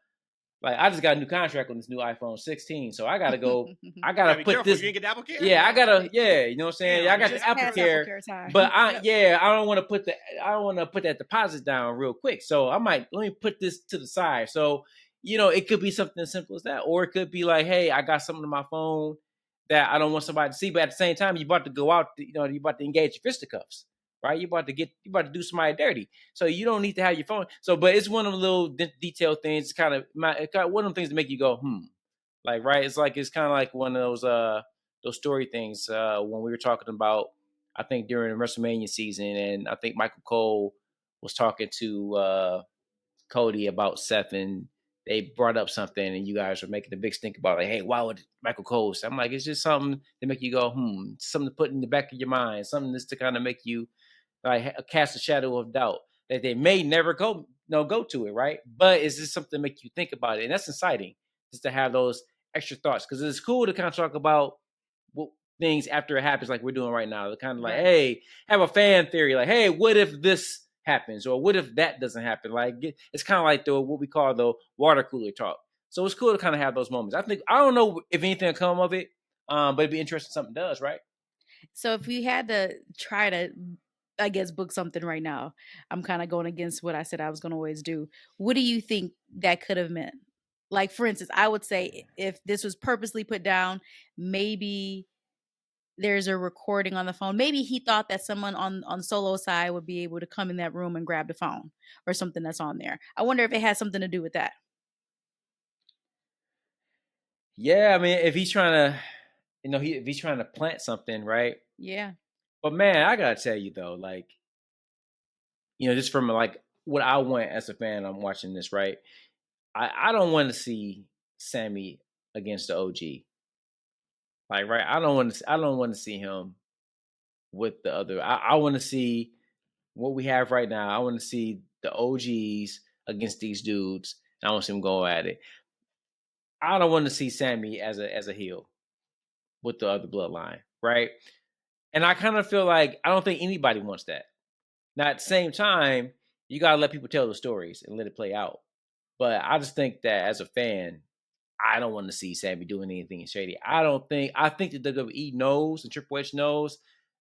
like I just got a new contract on this new iPhone 16, so I gotta go. I gotta put this. You get the Apple Care? Yeah, I gotta. Yeah, you know what I'm saying. Yeah, I got the Apple Care, but I don't want to put that deposit down real quick. So let me put this to the side. So it could be something as simple as that, or it could be like, hey, I got something on my phone that I don't want somebody to see, but at the same time, you're about to go out. You're about to engage your fisticuffs. Right, you're about to do somebody dirty, so you don't need to have your phone. So, but it's one of the little detailed things. It's kind of one of the things to make you go, like, right. It's kind of like one of those story things when we were talking about, I think during the WrestleMania season, and I think Michael Cole was talking to Cody about Seth, and they brought up something, and you guys were making a big stink about like, hey, why would Michael Cole? So I'm like, it's just something to make you go, something to put in the back of your mind, something just to kind of make you like cast a shadow of doubt that they may never go to it, right? But it's just something to make you think about it, and that's exciting, just to have those extra thoughts, because it's cool to kind of talk about things after it happens, like we're doing right now. They're kind of like, hey, have a fan theory, like, hey, what if this happens, or what if that doesn't happen? Like it's kind of like what we call the water cooler talk. So it's cool to kind of have those moments. I don't know if anything will come of it, but it'd be interesting if something does, right? So if we had to try to, I guess, book something right now, I'm kind of going against what I said I was going to always do. What do you think that could have meant? Like, for instance, I would say if this was purposely put down, maybe there's a recording on the phone. Maybe he thought that someone on Solo's side would be able to come in that room and grab the phone or something that's on there. I wonder if it has something to do with that. Yeah, I mean, if he's trying to, if he's trying to plant something, right? Yeah. But man, I gotta tell you though, like, just from like what I want as a fan, I'm watching this, right? I don't want to see Sammy against the OG. Like, right? I don't want to see him with the other. I want to see what we have right now. I want to see the OGs against these dudes. And I want to see them go at it. I don't want to see Sammy as a heel with the other bloodline, right? And I kind of feel like I don't think anybody wants that. Now, at the same time, you got to let people tell the stories and let it play out. But I just think that as a fan, I don't want to see Sammy doing anything shady. I think that WWE knows and Triple H knows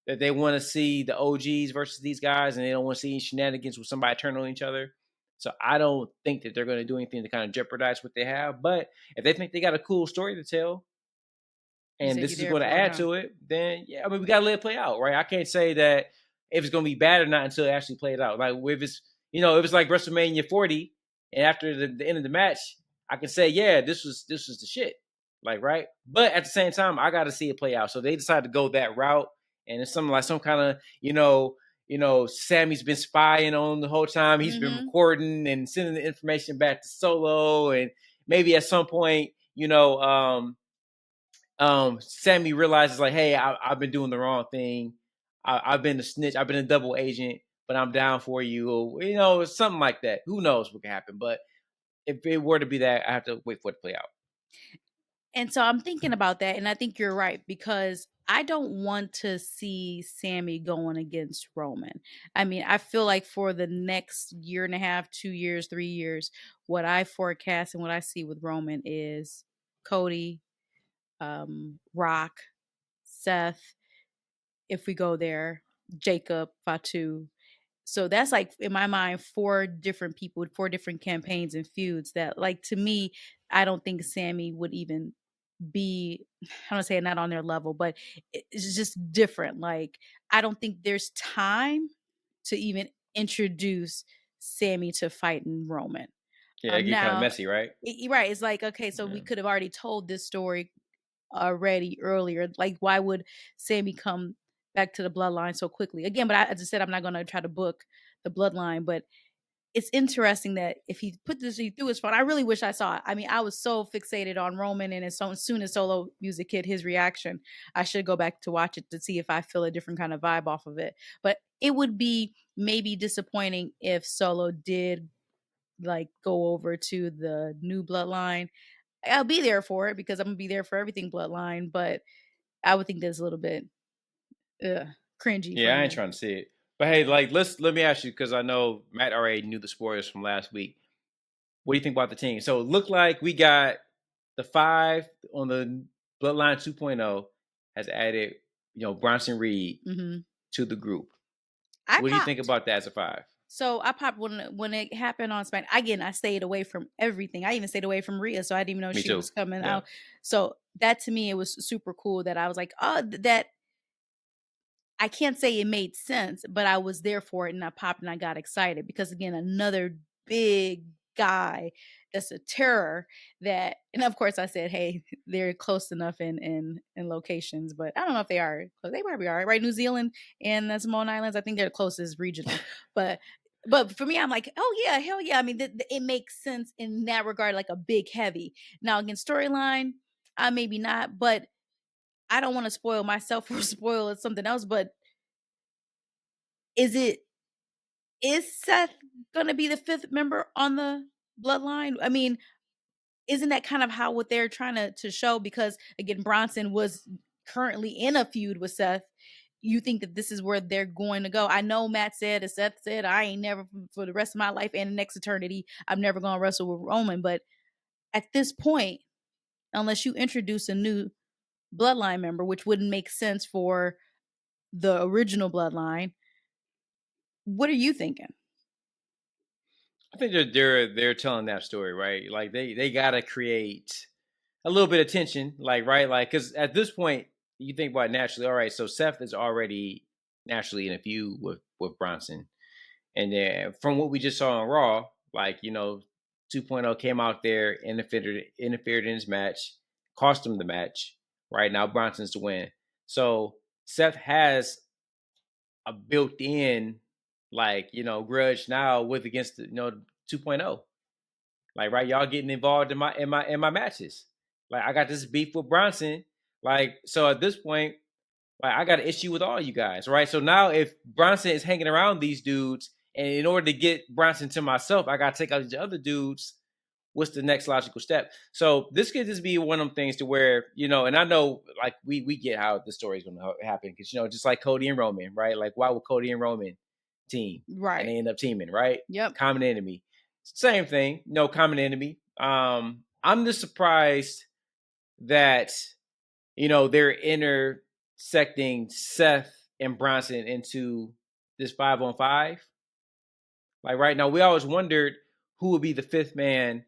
that they want to see the OGs versus these guys, and they don't want to see shenanigans with somebody turning on each other. So I don't think that they're going to do anything to kind of jeopardize what they have. But if they think they got a cool story to tell, and this is going to add to it, then yeah, I mean, we got to let it play out, right? I can't say that if it's going to be bad or not until it actually plays out. Like if it's, it was like WrestleMania 40, and after the end of the match, I can say, yeah, this was the shit. Like, right? But at the same time, I got to see it play out. So they decided to go that route, and it's something like some kind of, Sammy's been spying on the whole time. He's been recording and sending the information back to Solo, and maybe at some point, Sammy realizes like, hey, I've been doing the wrong thing. I've been a snitch. I've been a double agent, but I'm down for you. Or, something like that. Who knows what can happen? But if it were to be that, I have to wait for it to play out. And so I'm thinking about that, and I think you're right, because I don't want to see Sammy going against Roman. I mean, I feel like for the next year and a half, 2 years, 3 years, what I forecast and what I see with Roman is Cody, Rock, Seth, if we go there, Jacob, Fatu. So that's like, in my mind, 4 different people, 4 different campaigns and feuds that, like, to me, I don't think Sammy would even be, I don't say not on their level, but it's just different. Like, I don't think there's time to even introduce Sammy to fighting Roman. Yeah, it get kind of messy, right? Right. It's like, okay, so we could have already told this story already earlier. Like, why would Sammy come back to the bloodline so quickly? Again, but as I said, I'm not going to try to book the bloodline, but it's interesting that if he put this through his phone, I really wish I saw it. I mean, I was so fixated on Roman, and as soon as Solo Music hit his reaction, I should go back to watch it to see if I feel a different kind of vibe off of it. But it would be maybe disappointing if Solo did like go over to the new bloodline. I'll be there for it because I'm gonna be there for everything bloodline, but I would think that's a little bit cringy. Yeah, I ain't trying to see it. But hey, like, let me ask you, because I know Matt already knew the spoilers from last week. What do you think about the team? So it looked like we got the 5 on the Bloodline 2.0 has added, Bronson Reed to the group. What do you think about that as a 5? So I popped when it happened on SmackDown. Again, I stayed away from everything. I even stayed away from Rhea, so I didn't even know she was coming out. So that, to me, it was super cool that I was like, oh, that. I can't say it made sense, but I was there for it, and I popped and I got excited because, again, another big guy that's a terror that, and of course I said, hey, they're close enough in locations, but I don't know if they are. They probably are, right? New Zealand and the Samoan Islands, I think they're the closest regional. But for me, I'm like, oh yeah, hell yeah. I mean, it makes sense in that regard, like a big heavy. Now, again, storyline, maybe not, but I don't want to spoil myself or spoil something else, but is Seth going to be the 5th member on the bloodline? I mean, isn't that kind of what they're trying to show? Because, again, Bronson was currently in a feud with Seth. You think that this is where they're going to go? I know Matt said, as Seth said, I ain't never, for the rest of my life and the next eternity, I'm never going to wrestle with Roman. But at this point, unless you introduce a new bloodline member, which wouldn't make sense for the original bloodline, what are you thinking? I think they're telling that story, right? Like they gotta create a little bit of tension, like, right? Like, because at this point, you think about it naturally. All right, so Seth is already naturally in a feud with Bronson, and then from what we just saw on Raw, like, 2.0 came out there, interfered in his match, cost him the match. Right now, Bronson's to win. So Seth has a built-in, like, grudge now with against 2.0. Like, right, y'all getting involved in my matches. Like, I got this beef with Bronson. Like, so at this point, like, I got an issue with all you guys, right? So now if Bronson is hanging around these dudes, and in order to get Bronson to myself, I got to take out these other dudes, what's the next logical step? So this could just be one of them things to where, and I know, like, we get how the story is going to happen, because, just like Cody and Roman, right? Like, why would Cody and Roman team? Right. And they end up teaming, right? Yep. Common enemy. Same thing. No, common enemy. I'm just surprised that, they're intersecting Seth and Bronson into this 5-on-5. Like, right now, we always wondered who would be the 5th man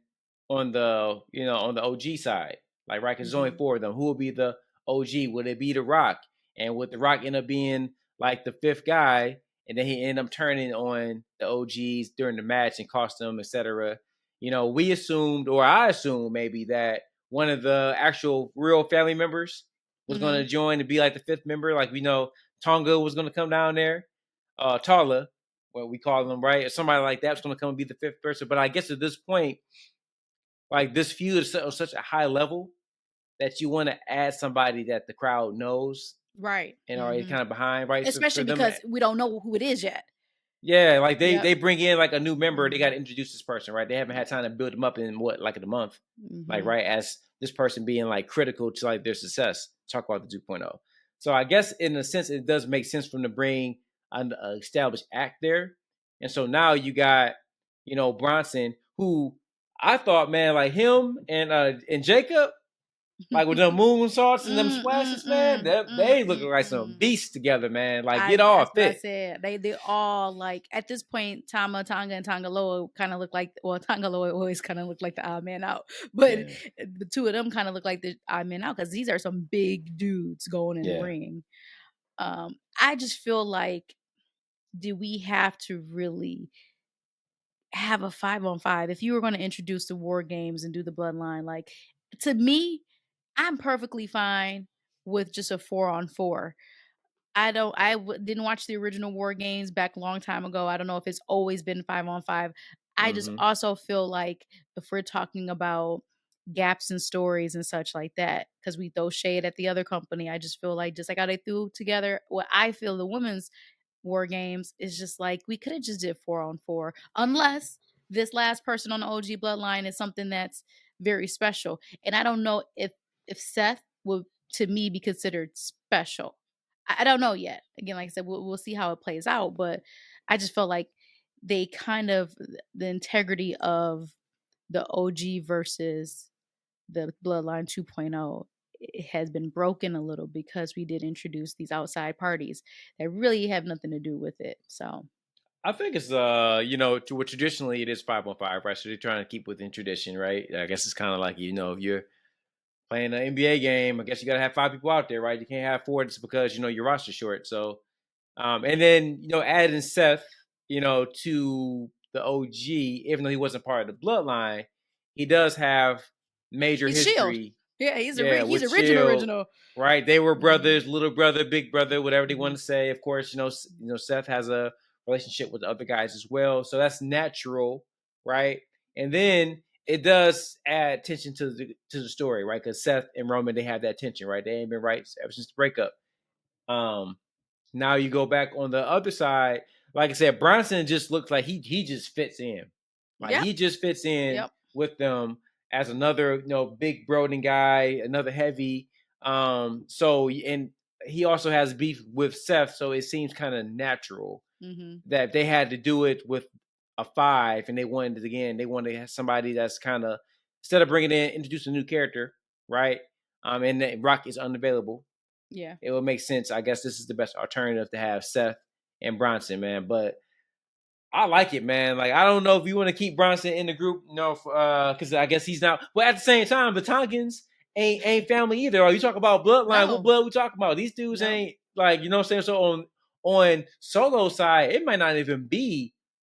on the, on the OG side. Like, right, because there's only 4 of them. Who will be the OG? Would it be The Rock? And would The Rock end up being like the 5th guy? and then he ended up turning on the OGs during the match and cost them, etc. We assumed, or I assumed maybe, that one of the actual real family members was going to join to be like the fifth member. Like, we know Tonga was going to come down there, Tala, what we call them, right? Or somebody like that's going to come and be the fifth person. But I guess at this point, like, this feud is on such a high level that you want to add somebody that the crowd knows, right, and already kind of behind, right? Especially because we don't know who it is yet. Yeah, like they bring in like a new member, they got to introduce this person, right? They haven't had time to build them up in like a month, like, right, as this person being like critical to like their success. Talk about the 2.0. So I guess in a sense it does make sense for them to bring an established act there, and so now you got Bronson, who I thought, man, like him and Jacob, like with them moonsaults and them splashes, man, they look like some beasts together, man. Like, get all fit. I said they all, like, at this point, Tonga and Tongaloa kind of look like, well, Tongaloa always kind of look like the odd man out, but the two of them kind of look like the odd man out because these are some big dudes going in the ring. I just feel like, do we have to really have a 5-on-5 if you were going to introduce the war games and do the bloodline? Like, to me, I'm perfectly fine with just a 4-on-4. Didn't watch the original War Games back a long time ago. I don't know if it's always been 5-on-5. I just also feel like if we're talking about gaps in stories and such like that, because we throw shade at the other company, I just feel like, just like how they threw together what I feel the women's War Games, is just like, we could have just did 4-on-4, unless this last person on the OG bloodline is something that's very special. And I don't know if Seth would, to me, be considered special. I don't know yet. Again, like I said, we'll see how it plays out. But I just felt like they kind of, the integrity of the OG versus the Bloodline 2.0, it has been broken a little because we did introduce these outside parties that really have nothing to do with it. So I think it's traditionally it is 5-on-5, right? So they're trying to keep within tradition, right? I guess it's kind of like, if you're playing an NBA game, I guess you got to have 5 people out there, right? You can't have 4 just because, your roster's short. So, and then, adding Seth, to the OG, even though he wasn't part of the bloodline, he does have major history. Shield. Yeah, he's original. Right. They were brothers, little brother, big brother, whatever they want to say. Of course, Seth has a relationship with the other guys as well. So that's natural, right? And then it does add tension to the story, right? Because Seth and Roman, they have that tension, right? They ain't been right ever since the breakup. Now you go back on the other side, like I said, Bronson just looks like he just fits in. Like, he just fits in with them as another, big brooding guy, another heavy. So, and he also has beef with Seth, so it seems kind of natural that they had to do it with a 5, and they wanted to have somebody that's kind of, instead of bringing in, introduce a new character, right? And Rock is unavailable. Yeah, it would make sense. I guess this is the best alternative to have Seth and Bronson, man. But I like it, man. Like, I don't know if you want to keep Bronson in the group, because I guess he's not. But at the same time, the Tongans ain't family either. Or you talk about bloodline, what blood we talking about? These dudes ain't, like, you know what I'm saying? So on Solo side, it might not even be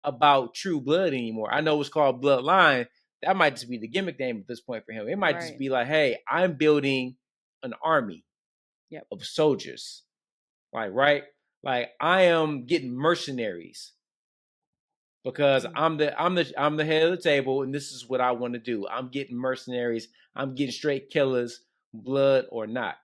about true blood anymore. I know it's called Bloodline. That might just be the gimmick name at this point for him. It might just be like, hey, I'm building an army of soldiers. Like, right? Like, I am getting mercenaries because I'm the head of the table, and this is what I want to do. I'm getting mercenaries. I'm getting straight killers, blood or not.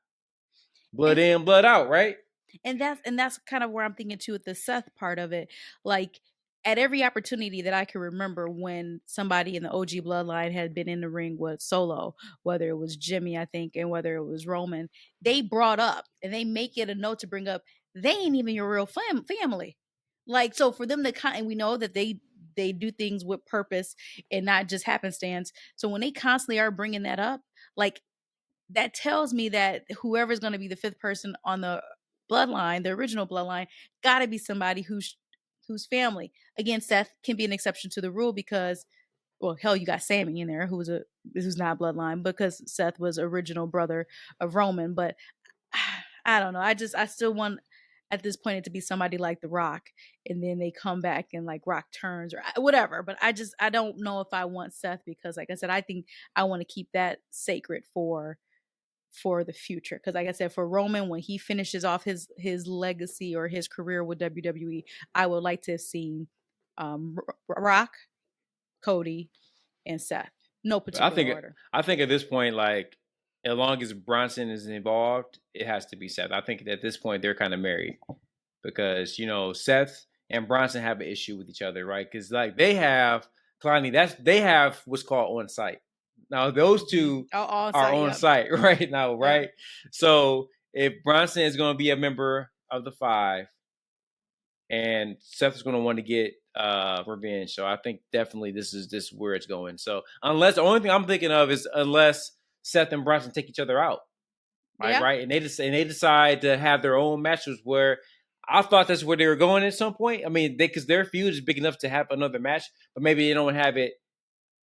Blood in, blood out, right? And that's kind of where I'm thinking too with the Seth part of it. Like, at every opportunity that I can remember when somebody in the OG bloodline had been in the ring with Solo, whether it was Jimmy, I think, and whether it was Roman, they brought up, and they make it a note to bring up, they ain't even your real family. Like, so for them to and we know that they do things with purpose and not just happenstance. So when they constantly are bringing that up, like, that tells me that whoever's going to be the 5th person on the bloodline, the original bloodline, got to be somebody who's family. Again, Seth can be an exception to the rule because, well, hell, you got Sammy in there who's not bloodline because Seth was original brother of Roman. But I don't know. I still want at this point it to be somebody like The Rock, and then they come back and like Rock turns or whatever. But I don't know if I want Seth, because like I said, I think I want to keep that sacred for the future. Because like I said, for Roman, when he finishes off his legacy or his career with WWE, I would like to have seen Rock, Cody, and Seth. No particular order. I think at this point, like, as long as Bronson is involved, it has to be Seth. I think at this point they're kind of married, because Seth and Bronson have an issue with each other, right? Because like they have they have what's called on site. Now those two are on site right now, right? Yep. So if Bronson is going to be a member of the Five, and Seth is going to want to get revenge, so I think definitely this is where it's going. So unless, the only thing I'm thinking of is unless Seth and Bronson take each other out, right? And they decide to have their own matches. Where I thought that's where they were going at some point. I mean, because their feud is big enough to have another match, but maybe they don't have it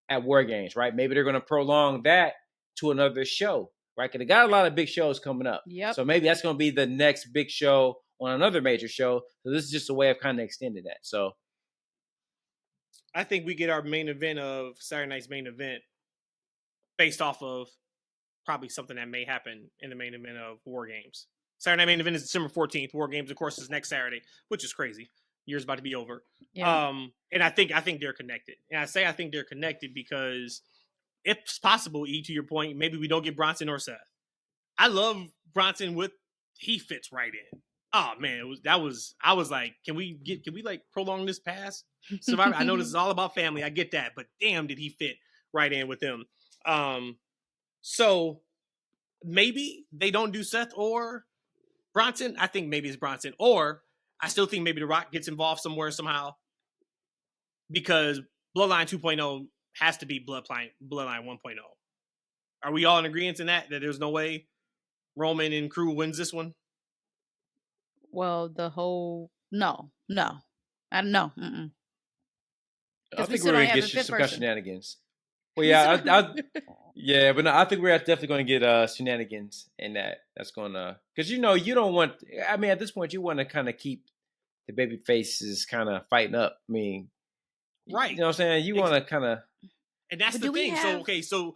at War Games, right? Maybe they're going to prolong that to another show, right? Because they got a lot of big shows coming up. Yep. So maybe that's going to be the next big show on another major show. So this is just a way of kind of extending that. So I think we get our main event of Saturday night's main event based off of probably something that may happen in the main event of War Games. Saturday night main event is December 14th. War Games, of course, is next Saturday, which is crazy. Year's about to be over. Yeah. And I think they're connected. And I say I think they're connected because if it's possible, E, to your point, maybe we don't get Bronson or Seth. I love Bronson he fits right in. Oh man, I was like, can we like prolong this past Survivor? I know this is all about family. I get that, but damn, did he fit right in with them. So maybe they don't do Seth or Bronson. I think maybe it's Bronson, or I still think maybe The Rock gets involved somewhere somehow, because Bloodline 2.0 has to be Bloodline 1.0. Are we all in agreement in that there's no way Roman and crew wins this one? Well, no. I don't know. I think we're going to get some shenanigans. Well, yeah, yeah, but no, I think we're definitely going to get shenanigans in that. That's going to, because you don't want. I mean, at this point, you want to kind of keep the baby faces kind of fighting up. I mean, right? You know what I'm saying? You want to kind of, and that's the thing. So okay, so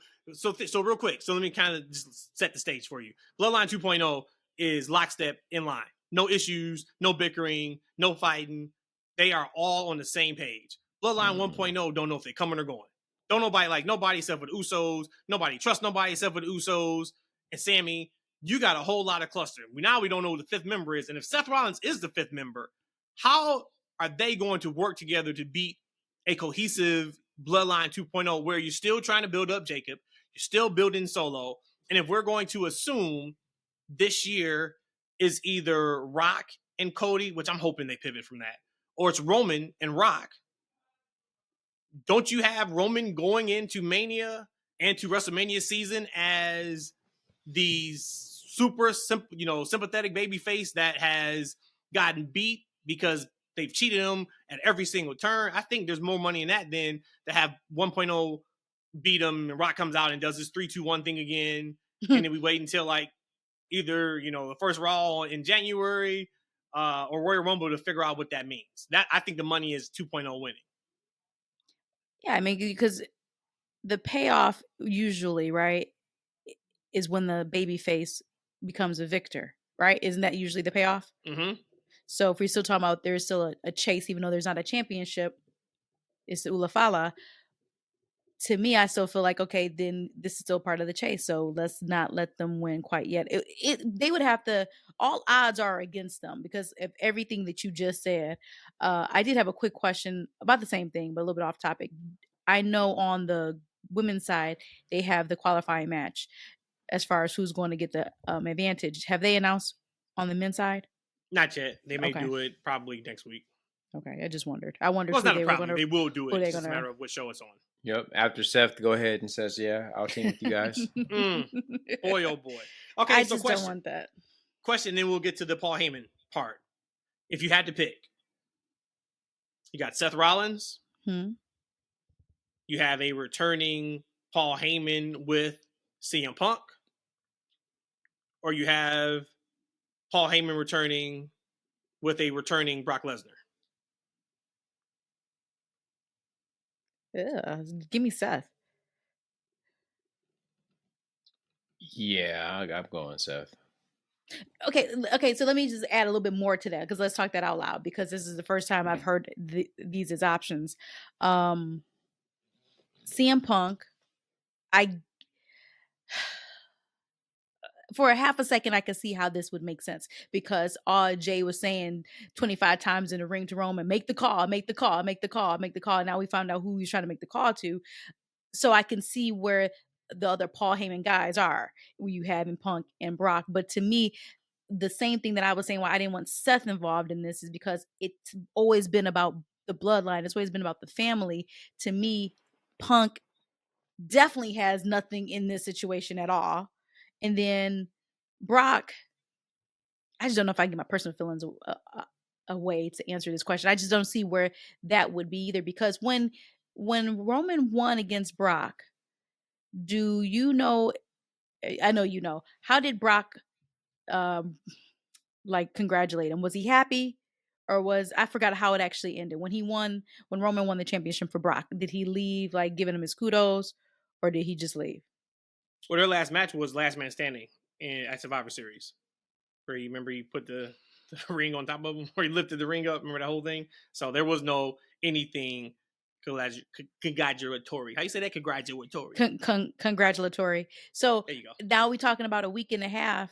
real quick. So let me kind of just set the stage for you. Bloodline 2.0 is lockstep in line. No issues, no bickering, no fighting. They are all on the same page. Bloodline 1.0 don't know if they're coming or going. Don't nobody except for the Usos. Nobody trusts nobody except for the Usos and Sammy. You got a whole lot of cluster. Now we don't know who the fifth member is. And if Seth Rollins is the fifth member, how are they going to work together to beat a cohesive Bloodline 2.0 where you're still trying to build up Jacob, you're still building Solo, and if we're going to assume this year is either Rock and Cody, which I'm hoping they pivot from that, or it's Roman and Rock, don't you have Roman going into Mania and to WrestleMania season as the super sympathetic babyface that has gotten beat because they've cheated him at every single turn? I think there's more money in that than to have 1.0 beat him and Rock comes out and does this 3-2-1 thing again, and then we wait until like either the first Raw in January or Royal Rumble to figure out what that means. That I think the money is 2.0 winning. Yeah, I mean, because the payoff usually, right, is when the babyface becomes a victor, right? Isn't that usually the payoff? Mm-hmm. So if we're still talking about there's still a chase, even though there's not a championship, it's the Ulafala. To me, I still feel like, okay, then this is still part of the chase. So let's not let them win quite yet. They would have to, all odds are against them because of everything that you just said. I did have a quick question about the same thing, but a little bit off topic. I know on the women's side, they have the qualifying match as far as who's going to get the advantage. Have they announced on the men's side? Not yet. They may do it probably next week. Okay, I just wondered. I wondered. Well, it's not a problem. They will do it. It's just a matter of what show it's on. Yep. After Seth go ahead and says, "Yeah, I'll team with you guys." Boy, oh boy. Okay, I just don't want that. Question. Then we'll get to the Paul Heyman part. If you had to pick, you got Seth Rollins. You have a returning Paul Heyman with CM Punk, or you have Paul Heyman returning with a returning Brock Lesnar? Yeah, give me Seth. Yeah, I'm going Seth. Okay. So let me just add a little bit more to that because let's talk that out loud because this is the first time I've heard these as options. CM Punk, I for a half a second I could see how this would make sense because all Jay was saying 25 times in the ring to Roman, make the call, make the call, make the call, make the call. Now we found out who he's trying to make the call to. So I can see where the other Paul Heyman guys are, where you have in Punk and Brock. But to me, the same thing that I was saying why I didn't want Seth involved in this is because it's always been about the bloodline. It's always been about the family. To me, Punk definitely has nothing in this situation at all. And then Brock, I just don't know if I can get my personal feelings away to answer this question. I just don't see where that would be either because when Roman won against Brock, do you know? I know you know. How did Brock like congratulate him? Was he happy? Or was I forgot how it actually ended when Roman won the championship for Brock? Did he leave like giving him his kudos, or did he just leave? Well, their last match was Last Man Standing at Survivor Series, where you remember he put the ring on top of him, where he lifted the ring up. Remember that whole thing? So there was no anything congratulatory. How you say that? Congratulatory. Congratulatory. So there you go. Now we're talking about a week and a half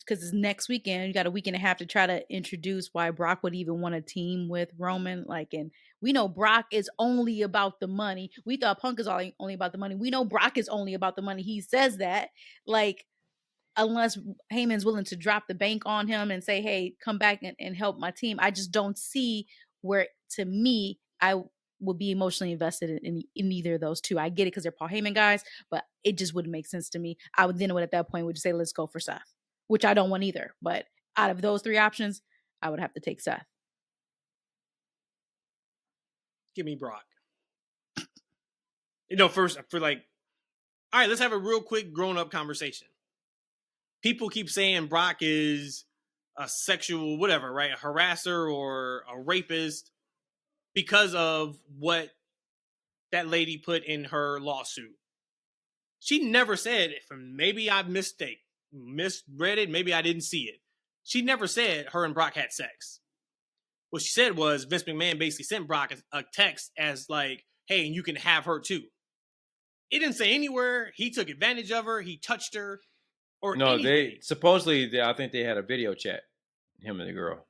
because it's next weekend. You got a week and a half to try to introduce why Brock would even want to team with Roman. Like, and we know Brock is only about the money. We thought Punk is only about the money. We know Brock is only about the money. He says that, like, unless Heyman's willing to drop the bank on him and say, hey, come back and help my team. I just don't see where, to me, I would be emotionally invested in either of those two. I get it because they're Paul Heyman guys, but it just wouldn't make sense to me. I would then at that point would just say, let's go for Seth, which I don't want either. But out of those three options, I would have to take Seth. Give me Brock. First for like, all right, let's have a real quick grown-up conversation. People keep saying Brock is a sexual whatever, right? A harasser or a rapist because of what that lady put in her lawsuit. She never said, maybe I misread it, maybe I didn't see it. She never said her and Brock had sex. What she said was Vince McMahon basically sent Brock a text as like, hey, and you can have her too. It didn't say anywhere he took advantage of her, he touched her, or no, anything. They supposedly, I think they had a video chat, him and the girl.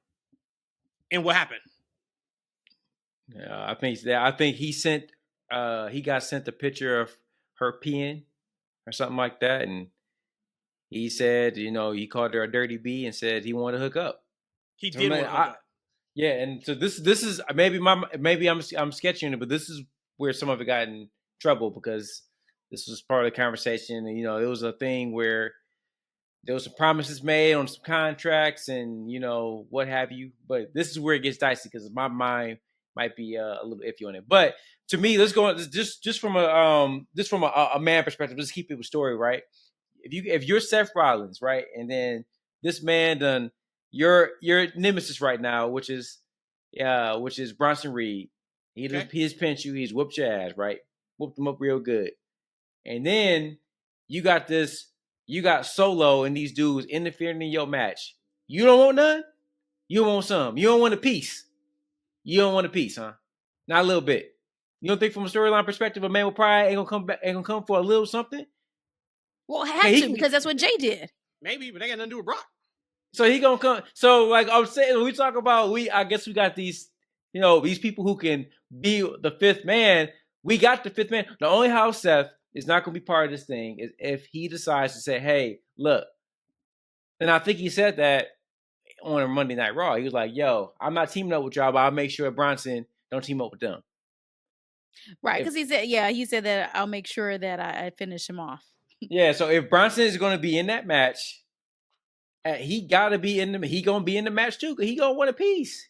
And what happened? Yeah, I think he got sent a picture of her peeing or something like that, and he said, he called her a dirty bee and said he wanted to hook up. He did want to hook up. Yeah, and so this is maybe I'm sketching it, but this is where some of it got in trouble because this was part of the conversation, and it was a thing where there was some promises made on some contracts and what have you. But this is where it gets dicey because my mind might be a little iffy on it. But to me, let's go on just from a man perspective. Let's keep it with story, right? If you're Seth Rollins, right, and then this man done your nemesis right now, which is Bronson Reed. He just pinched you. He's whooped your ass, right? Whooped him up real good, and then you got Solo and these dudes interfering in your match. You don't want none? You want some. You don't want a piece. You don't want a piece, huh? Not a little bit. You don't think from a storyline perspective a man with pride ain't gonna come for a little something? Well, because that's what Jay did. Maybe, but they got nothing to do with Brock. So he gonna come. So like I'm saying, when we talk about I guess we got these, these people who can be the fifth man. We got the fifth man. The only how Seth is not going to be part of this thing is if he decides to say, hey, look. And I think he said that on a Monday Night Raw. He was like, yo, I'm not teaming up with y'all, but I'll make sure Bronson don't team up with them. Right, because he said that I'll make sure that I finish him off. Yeah, so if Bronson is going to be in that match, he got to be he going to be in the match too, because he going to want a piece.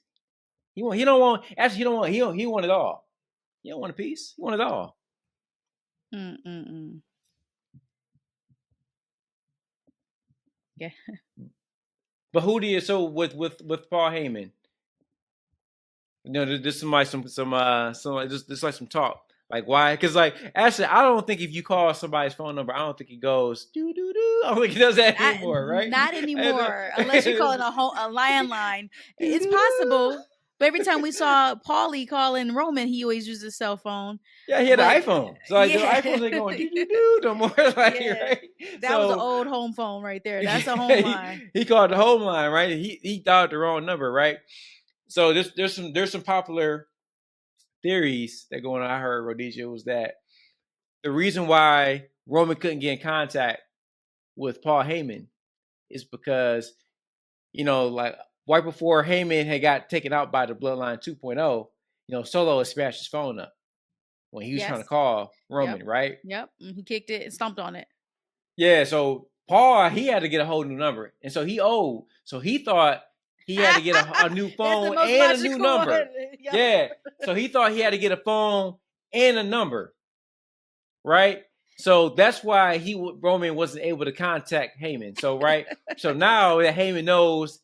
He want it all. He don't want a piece. He want it all. Yeah. But who do you with Paul Heyman? This is like just like some talk. Like why? Because like actually, I don't think if you call somebody's phone number, I don't think it goes doo doo doo. I don't think it does that anymore, right? Not anymore, unless you're calling a landline. It's possible. But every time we saw Paulie calling Roman, he always used his cell phone. Yeah, he had But, an iPhone. So like the yeah. iPhones ain't going doo doo doo no more. Like Yeah. right. That was an old home phone right there. That's a home line. He called the home line, right? He dialed the wrong number, right? So there's some popular theories that going on. I heard Rhodesia was that the reason why Roman couldn't get in contact with Paul Heyman is because, like right before Heyman had got taken out by the Bloodline 2.0, Solo had smashed his phone up when he was trying to call Roman, right? Yep. He kicked it and stomped on it. Yeah, so Paul, he had to get a whole new number. And so he owed. So he thought he had to get a new phone and a new number. Yep. Yeah. So he thought he had to get a phone and a number. Right? So that's why Roman wasn't able to contact Heyman. So right. So now that Heyman knows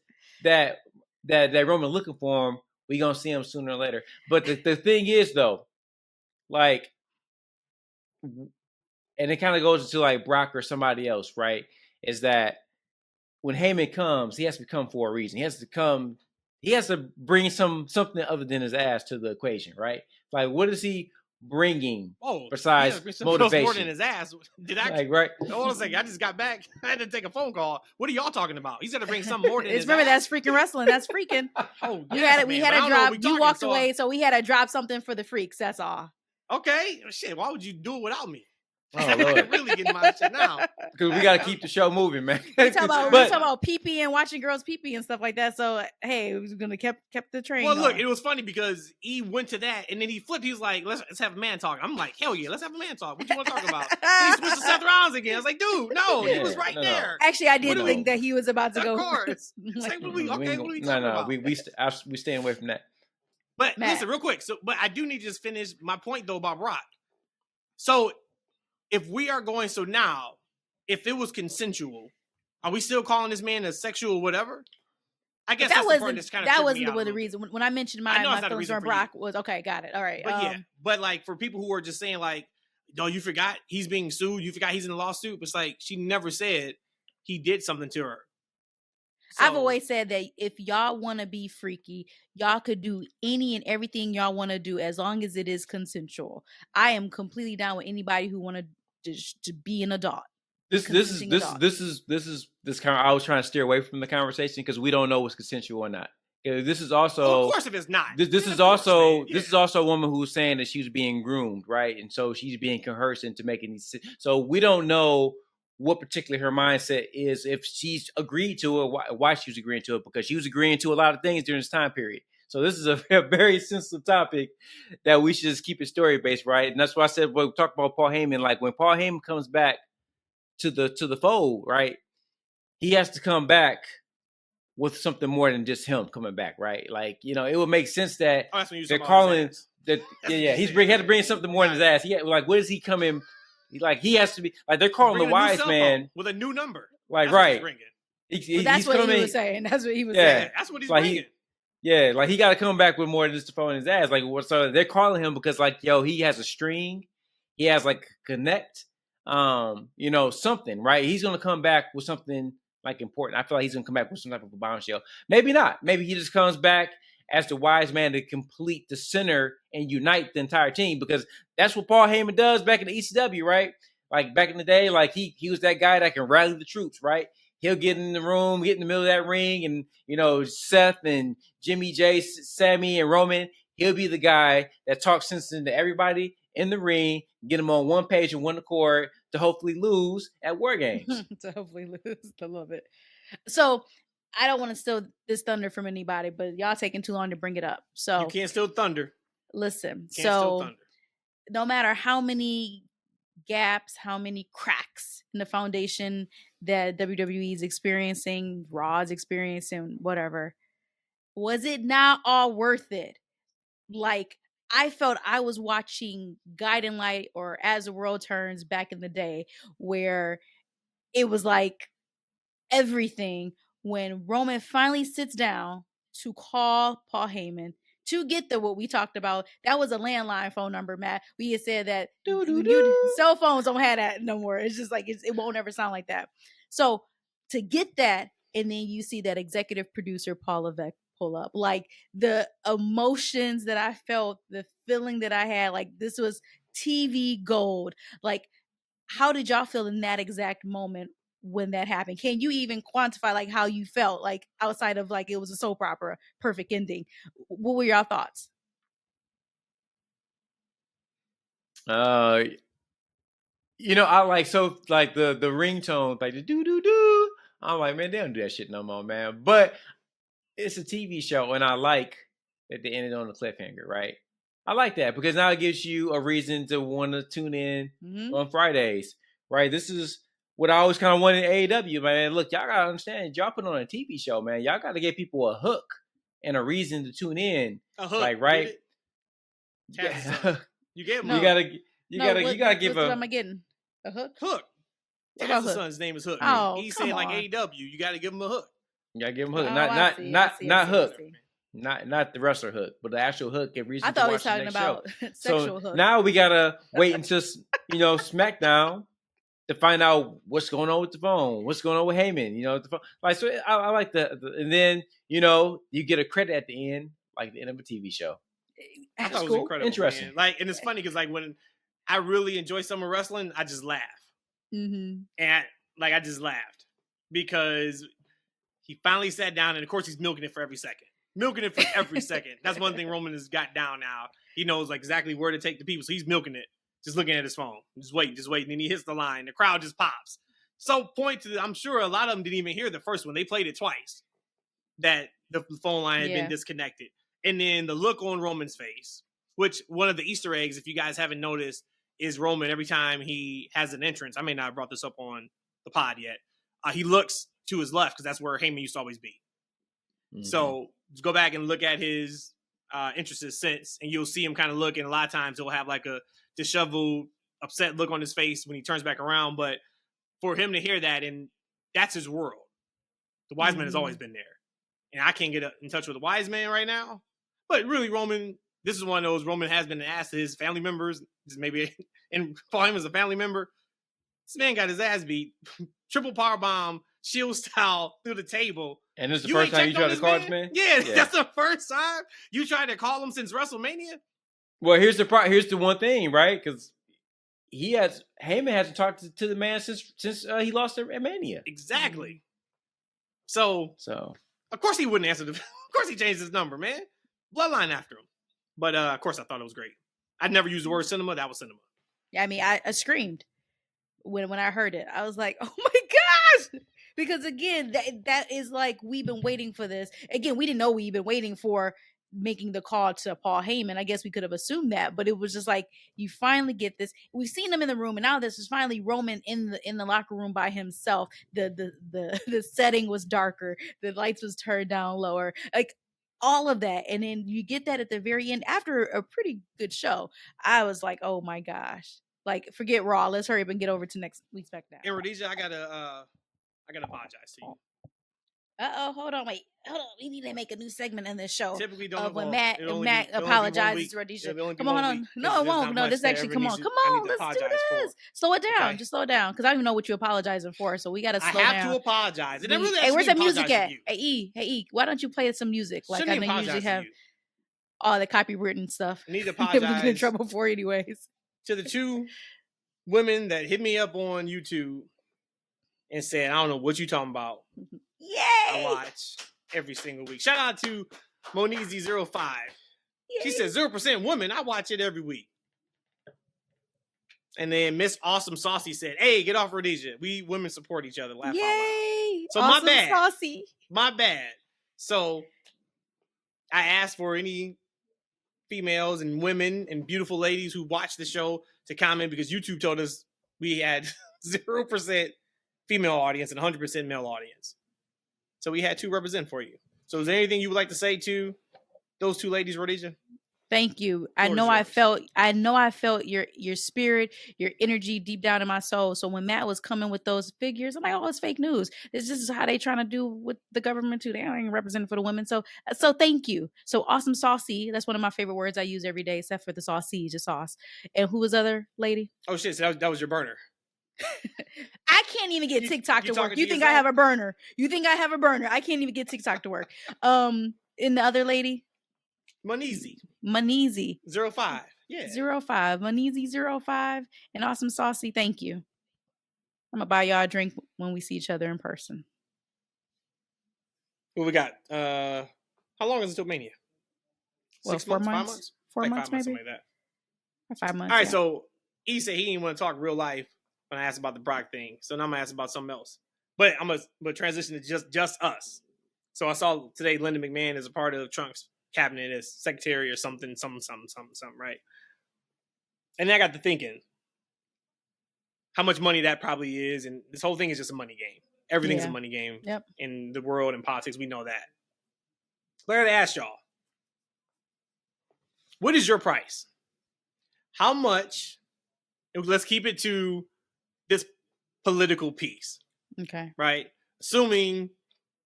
that Roman looking for him, we gonna see him sooner or later. But the thing is though, like, and it kind of goes into like Brock or somebody else, right? Is that when Heyman comes, he has to come for a reason. He has to bring something other than his ass to the equation, right? Like, what is he bringing besides motivation? More than his ass. Did I? Like, right? Hold on a second. I just got back. I had to take a phone call. What are y'all talking about? He's gonna bring something more than his remember, ass. that's freaking wrestling. That's freaking. Oh, we had to drop. You walked away, so we had to drop something for the freaks. That's all. Okay, shit. Why would you do it without me? Oh, Lord. Really getting my shit now because we got to keep the show moving, man. we talk about pee and watching girls pee and stuff like that. So hey, we're gonna kept the train. Well, going. look, it was funny because he went to that and then he flipped. He was like, "Let's have a man talk." I'm like, "Hell yeah, let's have a man talk." What you want to talk about? Then he switched to Seth Rollins again. I was like, "Dude, no, he was right there." Actually, I did think that he was about to go. Of course. Like, what are we talking about? We staying away from that. But listen, real quick. But I do need to just finish my point though about Brock. So if we are going, now, if it was consensual, are we still calling this man a sexual whatever? I guess that wasn't the reason. When I mentioned my feelings on Brock was okay. Got it. All right. But but like for people who are just saying like, no, you forgot he's being sued. You forgot he's in a lawsuit. It's like she never said he did something to her. So, I've always said that if y'all want to be freaky, y'all could do any and everything y'all want to do as long as it is consensual. I am completely down with anybody who want to be an adult. This kind of, I was trying to steer away from the conversation because we don't know what's consensual or not. This is also, well, of course, if it's not. This is also a woman who's saying that she was being groomed, right? And so she's being coerced into making these. So we don't know what particularly her mindset is, if she's agreed to it, why she was agreeing to it, because she was agreeing to a lot of things during this time period. So this is a very sensitive topic that we should just keep it story based, right? And that's why I said when we talk about Paul Heyman, like when Paul Heyman comes back to the fold, right? He has to come back with something more than just him coming back, right? Like, it would make sense that they're calling that. Yeah, he had to bring something more than his ass. Like, what is he coming? Like, he has to be like they're calling the wise man with a new number. Like, right? That's what he was saying. That's what he was saying. That's what he's like bringing. Like he got to come back with more than just the phone in his ass. Like, so they're calling him because, like, he has a string, he has like connect, something, right? He's gonna come back with something like important. I feel like he's gonna come back with some type of a bombshell. Maybe not. Maybe he just comes back as the wise man to complete the center and unite the entire team, because that's what Paul Heyman does back in the ECW, right? Like back in the day, like he was that guy that can rally the troops, right? He'll get in the room, get in the middle of that ring, and Seth and Jimmy J, Sammy and Roman, he'll be the guy that talks sense into everybody in the ring, get them on one page and one accord to hopefully lose at War Games. To hopefully lose. I love it. So I don't want to steal this thunder from anybody, but y'all taking too long to bring it up. So you can't steal thunder. Listen, no matter how many gaps, how many cracks in the foundation that WWE is experiencing, Raw's experiencing, whatever, was it not all worth it? Like, I felt I was watching Guiding Light or As the World Turns back in the day, where it was like everything. When Roman finally sits down to call Paul Heyman, to get the what we talked about, that was a landline phone number, Matt. We had said that Doo-doo-doo. cell phones don't have that no more. It's just like it won't ever sound like that. So to get that, and then you see that executive producer Paul Levesque pull up, like the emotions that I felt, the feeling that I had, like this was TV gold. Like, how did y'all feel in that exact moment when that happened? Can you even quantify like how you felt, like outside of like it was a soap opera, perfect ending? What were y'all thoughts? I like the ringtone, like the doo doo doo. I'm like, man, they don't do that shit no more, man. But it's a TV show, and I like that they ended on a cliffhanger, right? I like that because now it gives you a reason to want to tune in on Fridays, right? This is what I always kind of wanted in AEW, man. Look, y'all gotta understand, y'all put on a TV show, man. Y'all gotta give people a hook and a reason to tune in, A hook, like right? Yeah. You get No. You gotta give what am I getting? A hook? Hook. What about Taz's Hook? son's name is Hook. Oh, He's come saying like on. AEW. You got to give him a hook. You gotta give him hook, Oh, not I see, I see, not I hook, see. not the wrestler hook, but the actual hook. Give reason I thought to we were watch the talking next about show. sexual So hook. now we gotta wait until SmackDown to find out what's going on with the phone, what's going on with Heyman. The phone. Like so, I like and then you get a credit at the end, like the end of a TV show. I That's thought it was cool. incredible. Interesting. Man. Like, and it's funny because like when I really enjoy summer wrestling, I just laugh. Mm-hmm. And like I just laughed because he finally sat down, and of course he's milking it for every second. That's one thing Roman has got down now. He knows like exactly where to take the people, so he's milking it, just looking at his phone, just waiting. And he hits the line. The crowd just pops. So I'm sure a lot of them didn't even hear the first one. They played it twice. That the phone line had been disconnected, and then the look on Roman's face, which one of the Easter eggs, if you guys haven't noticed, is Roman every time he has an entrance. I may not have brought this up on the pod yet. He looks to his left because that's where Heyman used to always be. Mm-hmm. So just go back and look at his entrances since, and you'll see him kind of look. And a lot of times he'll have like a disheveled, upset look on his face when he turns back around. But for him to hear that, and that's his world. The wise man has always been there. And I can't get in touch with the wise man right now. But really, Roman, this is one of those Roman has been asked to his family members, maybe, and Paul Heyman as a family member. This man got his ass beat. Triple powerbomb, Shield style through the table. And this is the first time you tried to call this man? Yeah, that's the first time you tried to call him since WrestleMania. Well, here's the one thing, right? Because Heyman hasn't talked to the man since he lost at Mania. Exactly. So of course he wouldn't answer of course he changed his number, man. Bloodline after him. But of course I thought it was great. I'd never used the word cinema. That was cinema. Yeah, I mean, I screamed when I heard it. I was like, oh my gosh. Because again, that is like, we've been waiting for this. Again, we didn't know we've been waiting for making the call to Paul Heyman. I guess we could have assumed that, but it was just like, you finally get this. We've seen him in the room, and now this is finally Roman in the locker room by himself. The setting was darker, the lights was turned down lower, like all of that. And then you get that at the very end after a pretty good show. I was like, oh my gosh. Like, forget Raw. Let's hurry up and get over to next week's SmackDown. And Rhodesia, I gotta apologize to you. Hold on. We need to make a new segment in this show. Typically don't when Matt apologizes to Rhodesia. Come on, hold on. No, it won't. No, this actually, come on. Let's do this. Slow it down. Okay. Just slow it down. Because I don't even know what you're apologizing for. So we got to slow down. I have to apologize. Hey, where's the music at? Hey, E, why don't you play some music? Like I know you usually have all the copywritten stuff. I need to apologize. We get in trouble for anyways. To the two women that hit me up on YouTube and said, I don't know what you talking about. Yay! I watch every single week. Shout out to Monizy05. She said 0% woman. I watch it every week. And then Miss Awesome Saucy said, hey, get off Rhodesia. We women support each other. Laugh Yay! So awesome my bad. Saucy. My bad. So I asked for any females and women and beautiful ladies who watch the show to comment because YouTube told us we had 0% female audience and 100% male audience. So we had two represent for you. So is there anything you would like to say to those two ladies, Rhodesia? Thank you. I Floor is know I yours. felt your spirit, your energy deep down in my soul. So when Matt was coming with those figures, I'm like, oh, it's fake news. This is how they trying to do with the government too. They don't even represent for the women. So thank you. So awesome saucy. That's one of my favorite words I use every day, except for the saucy, just sauce. And who was the other lady? Oh shit, so that was your burner. I can't even get TikTok to work. You think I have a burner? You think I have a burner? I can't even get TikTok to work. And the other lady? Manizi. 05. Yeah. 05. Manizi 05 and awesome saucy. Thank you. I'm gonna buy y'all a drink when we see each other in person. What we got? How long is it till Mania? Well, 6 months? 5 months? 4 like months, 5 months, maybe. something like that. Or 5 months. All right, yeah. so he said he didn't want to talk real life when I asked about the Brock thing. So now I'm gonna ask about something else. But I'm gonna transition to just us. So I saw today Linda McMahon is a part of Trump's cabinet as secretary or something, right? And then I got to thinking how much money that probably is, and this whole thing is just a money game. Everything's a money game in the world and politics. We know that. But I gotta ask y'all, what is your price? How much? Let's keep it to this political piece. Okay. Right? Assuming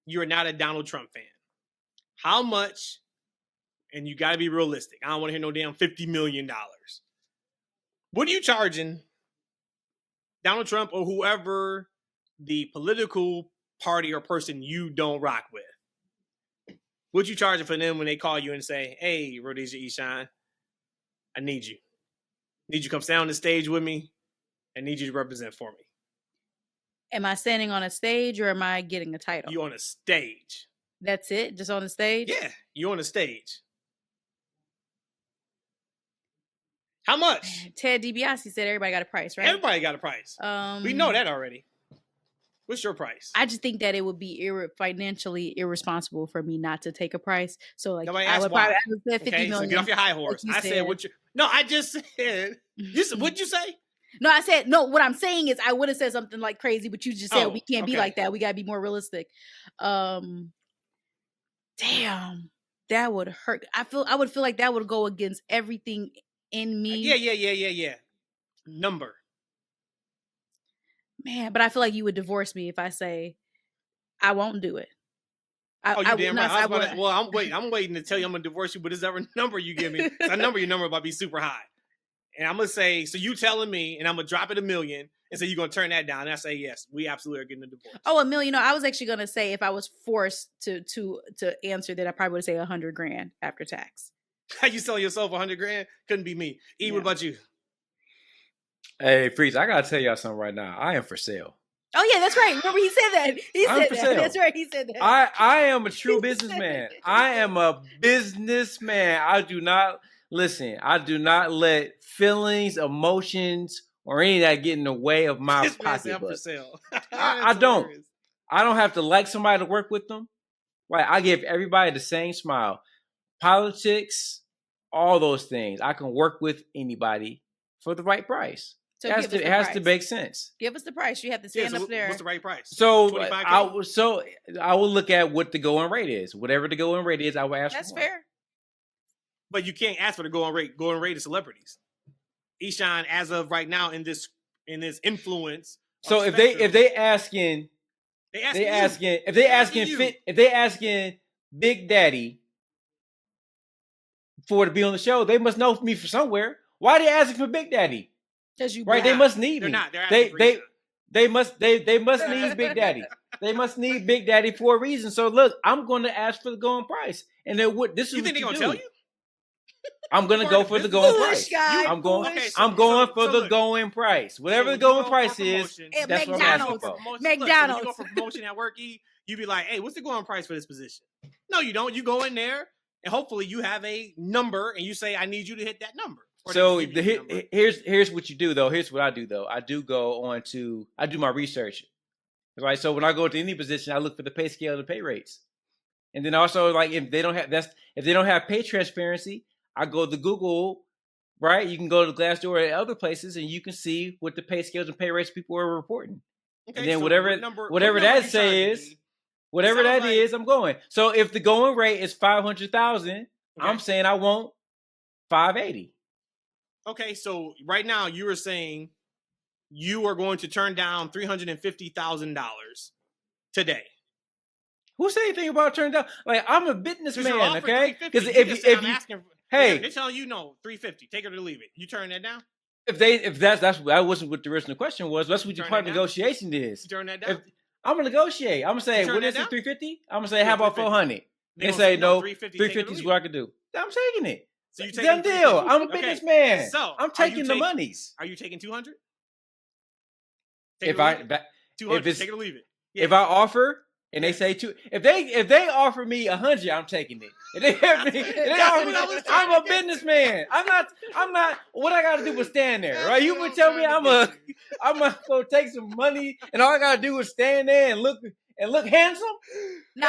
you're not a Donald Trump fan. How much, and you got to be realistic. I don't want to hear no damn $50 million. What are you charging Donald Trump or whoever the political party or person you don't rock with? What you charging for them when they call you and say, hey, Rhodesia Eshawn, I need you. Need you to come stand on the stage with me. I need you to represent for me. Am I standing on a stage or am I getting a title? You on a stage. That's it? Just on the stage? Yeah, you on a stage. How much? Ted DiBiase said everybody got a price, right? Everybody got a price. We know that already. What's your price? I just think that it would be financially irresponsible for me not to take a price. So like, Nobody I asked would why. probably say 50 million. So get off your high horse. Like I said what you. No, I just said. You said what'd you say? No, I said no. What I'm saying is, I would have said something like crazy, but you just said we can't be like that. We gotta be more realistic. Damn, that would hurt. I would feel like that would go against everything in me. Yeah. Number. Man, but I feel like you would divorce me if I say I won't do it. You damn right. I'm waiting to tell you I'm gonna divorce you, but is there a number you give me? I number your number about to be super high. And I'm gonna say, so you telling me, and I'm gonna drop it $1 million and say you're gonna turn that down. And I say yes, we absolutely are getting a divorce. Oh, $1 million. No, I was actually gonna say if I was forced to answer that, I probably would say $100,000 after tax. How you selling yourself $100,000? Couldn't be me. What about you? Hey, Freeze, I gotta tell y'all something right now. I am for sale. Oh yeah, that's right. Remember he said that. I'm for sale. That's right. He said that. I am a true businessman. I am a businessman. I do not let feelings, emotions, or any of that get in the way of my pocketbook. I don't. I don't have to like somebody to work with them. Like, I give everybody the same smile. Politics, all those things. I can work with anybody for the right price. So it has to make sense. Give us the price. You have to stand up there. What's the right price? So I will look at what the going rate is. Whatever the going rate is, I will ask for. That's fair. But you can't ask for the going rate. Going rate of celebrities. Eshawn, as of right now, in this influence. So if they asking Big Daddy to be on the show, they must know me from somewhere. Why are they asking for Big Daddy? Because you right? They must need me. They're not. They must need Big Daddy. They must need Big Daddy for a reason. So look, I'm going to ask for the going price, and then this is you think they're gonna tell you? I'm going to go for the going price. I'm going for the going price. Whatever the going price is, that's what I'm asking for. McDonald's. You go for promotion at work, you be like, "Hey, what's the going price for this position?" No, you don't. You go in there, and hopefully you have a number, and you say, "I need you to hit that number." So here's what you do though. Here's what I do though. I do my research, right? So when I go to any position, I look for the pay scale and the pay rates, and then also like if they don't have pay transparency, I go to Google, right? You can go to Glassdoor and other places, and you can see what the pay scales and pay rates people are reporting. Okay, and then so whatever that is, I'm going. So if the going rate is $500,000, I'm saying I want $580. Okay, so right now you were saying you are going to turn down $350,000 today. Who said anything about turning down? Like, I'm a businessman, okay? Because if you asking, hey, they're telling you no, $350, take it or leave it. You turn that down? if that wasn't what the original question was. That's what your part of negotiation is. You turn that down? I'm gonna negotiate. I'm gonna say, what is it, 350? I'm gonna say, how about 400? They say no, 350 is what I can do. I'm taking it. So you take done deal. I'm a businessman. So I'm taking the monies. Are you taking 200? If 200, take it or leave it. Yeah. If I offer and they say if they offer me 100, I'm taking it. If they offer me, I'm a businessman. I'm not. What I gotta do is stand there, right? You would tell me I'm gonna take some money and all I gotta do is stand there and look handsome? No,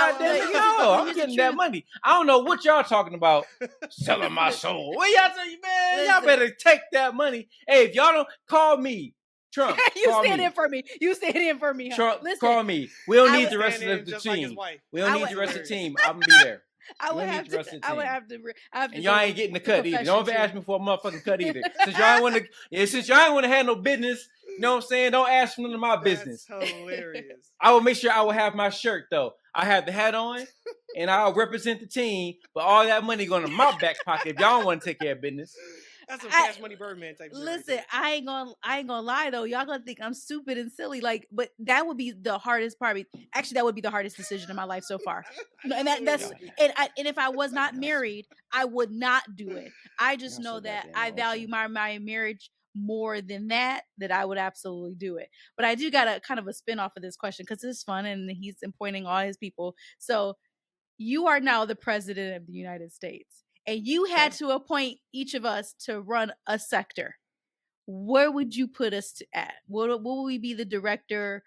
I'm getting that money. I don't know what y'all talking about. Selling my soul. What y'all tell you, man? Y'all better take that money. Hey, if y'all don't call me, Trump. You stand in for me. You stand in for me. Huh? Trump, listen, call me. We don't need the rest of the team. We don't need the rest of the team. I'm gonna be there. I would have to. And y'all ain't getting the cut either. Don't ask me for a motherfucking cut either. Since y'all ain't want to have no business. You know what I'm saying? Don't ask for none of my business. That's hilarious. I will make sure I will have my shirt though. I have the hat on, and I'll represent the team. But all that money going to my back pocket if y'all don't want to take care of business. That's some Cash Money Birdman type shit. Listen, I ain't gonna lie though. Y'all gonna think I'm stupid and silly. Like, but that would be the hardest part. Actually, that would be the hardest decision in my life so far. And if I was not married, I would not do it. I just know that I value my marriage more than that I would absolutely do it. But I do got a kind of a spin off of this question because it's fun and he's appointing all his people. So you are now the president of the United States and you had to appoint each of us to run a sector. Where would you put us at? Will we be the director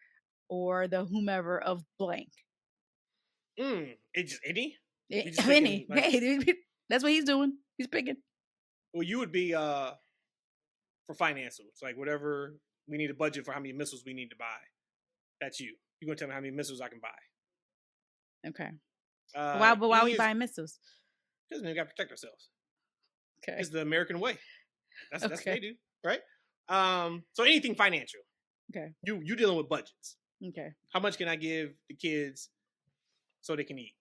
or the whomever of blank? It's any? Any. Hey, that's what he's doing. He's picking. Well, you would be for financials, like whatever we need a budget for how many missiles we need to buy. That's you. You're gonna tell me how many missiles I can buy. Okay. Why are we buying missiles? Because we got to protect ourselves. Okay. It's the American way. That's what they do, right? So anything financial. Okay. You dealing with budgets. Okay. How much can I give the kids so they can eat?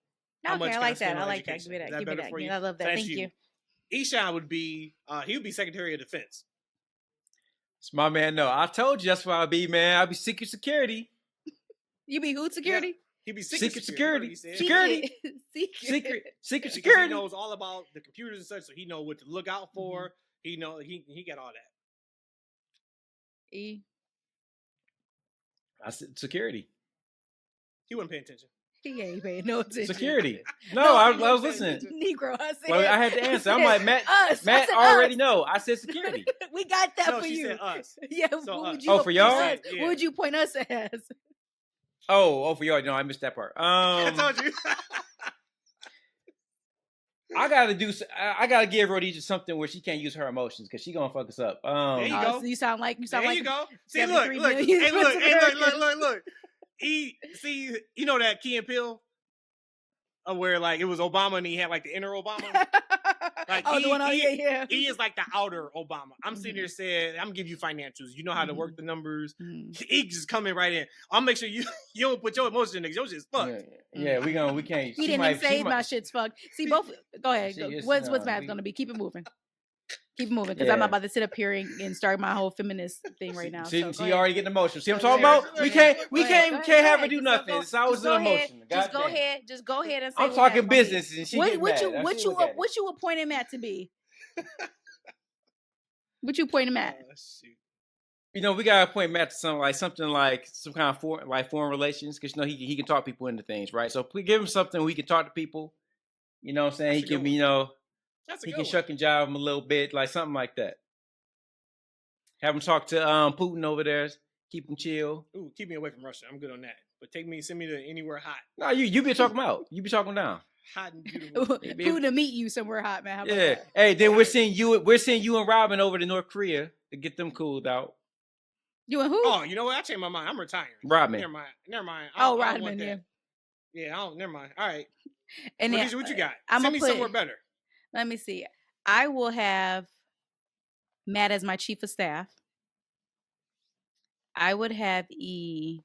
Okay, I like that. I like that. Give me that. Give me that. I love that. Thank you. Eshawn would be he would be Secretary of Defense. It's my man. No, I told you that's what I'll be, man. I'll be secret security. You be who security? Yeah. He'd be secret security. Secret security. He knows all about the computers and such, so he know what to look out for. Mm-hmm. He got all that. I said security. He wasn't paying attention. He ain't paying no attention. Security. No, I was listening. Negro, I said. Well, I had to answer. I'm like, Matt already know. I said security. We got that for she you. Said us. Yeah. So what would you for y'all? Yeah. What would you point us as? Oh, for y'all. No, I missed that part. I told you. I gotta give Rhodesia something where she can't use her emotions because she gonna fuck us up. There you go. So you sound like there you go. See, look. Hey, look. See, you know that Key and Peele, where like it was Obama and he had like the inner Obama. Like he is like the outer Obama. I'm sitting here saying, I'm giving you financials. You know how to work the numbers. He just coming right in. I'll make sure you don't put your emotions in. Your shit's fucked. Yeah, we can't. He didn't even say my shit's fucked. See, both. Go ahead. What's Matt's gonna be? Keep it moving. Keep moving, because I'm about to sit up here and start my whole feminist thing right now. She already getting emotional. See what I'm talking about? We can't have her do nothing. It's always an emotion. Just go ahead and say. I'm talking business, and she getting mad. What you appointing Matt to be? What you appointing Matt? You know, we gotta appoint Matt to something like some kind of foreign relations, because you know he can talk people into things, right? So we give him something where he can talk to people. You know what I'm saying? He can, he can shuck and jive him a little bit, like something like that. Have him talk to Putin over there. Keep him chill. Ooh, keep me away from Russia. I'm good on that. But send me to anywhere hot. No, you be talking about. You be talking down. Hot and beautiful. Putin to meet you somewhere hot, man. How about that? Hey, then we're seeing you and Robin over to North Korea to get them cooled out. You and who? Oh, you know what? I changed my mind. I'm retiring. Rodman. Never mind. Rodman, yeah. Yeah, never mind. All right. And what you got? Send me somewhere better. Let me see. I will have Matt as my chief of staff. I would have the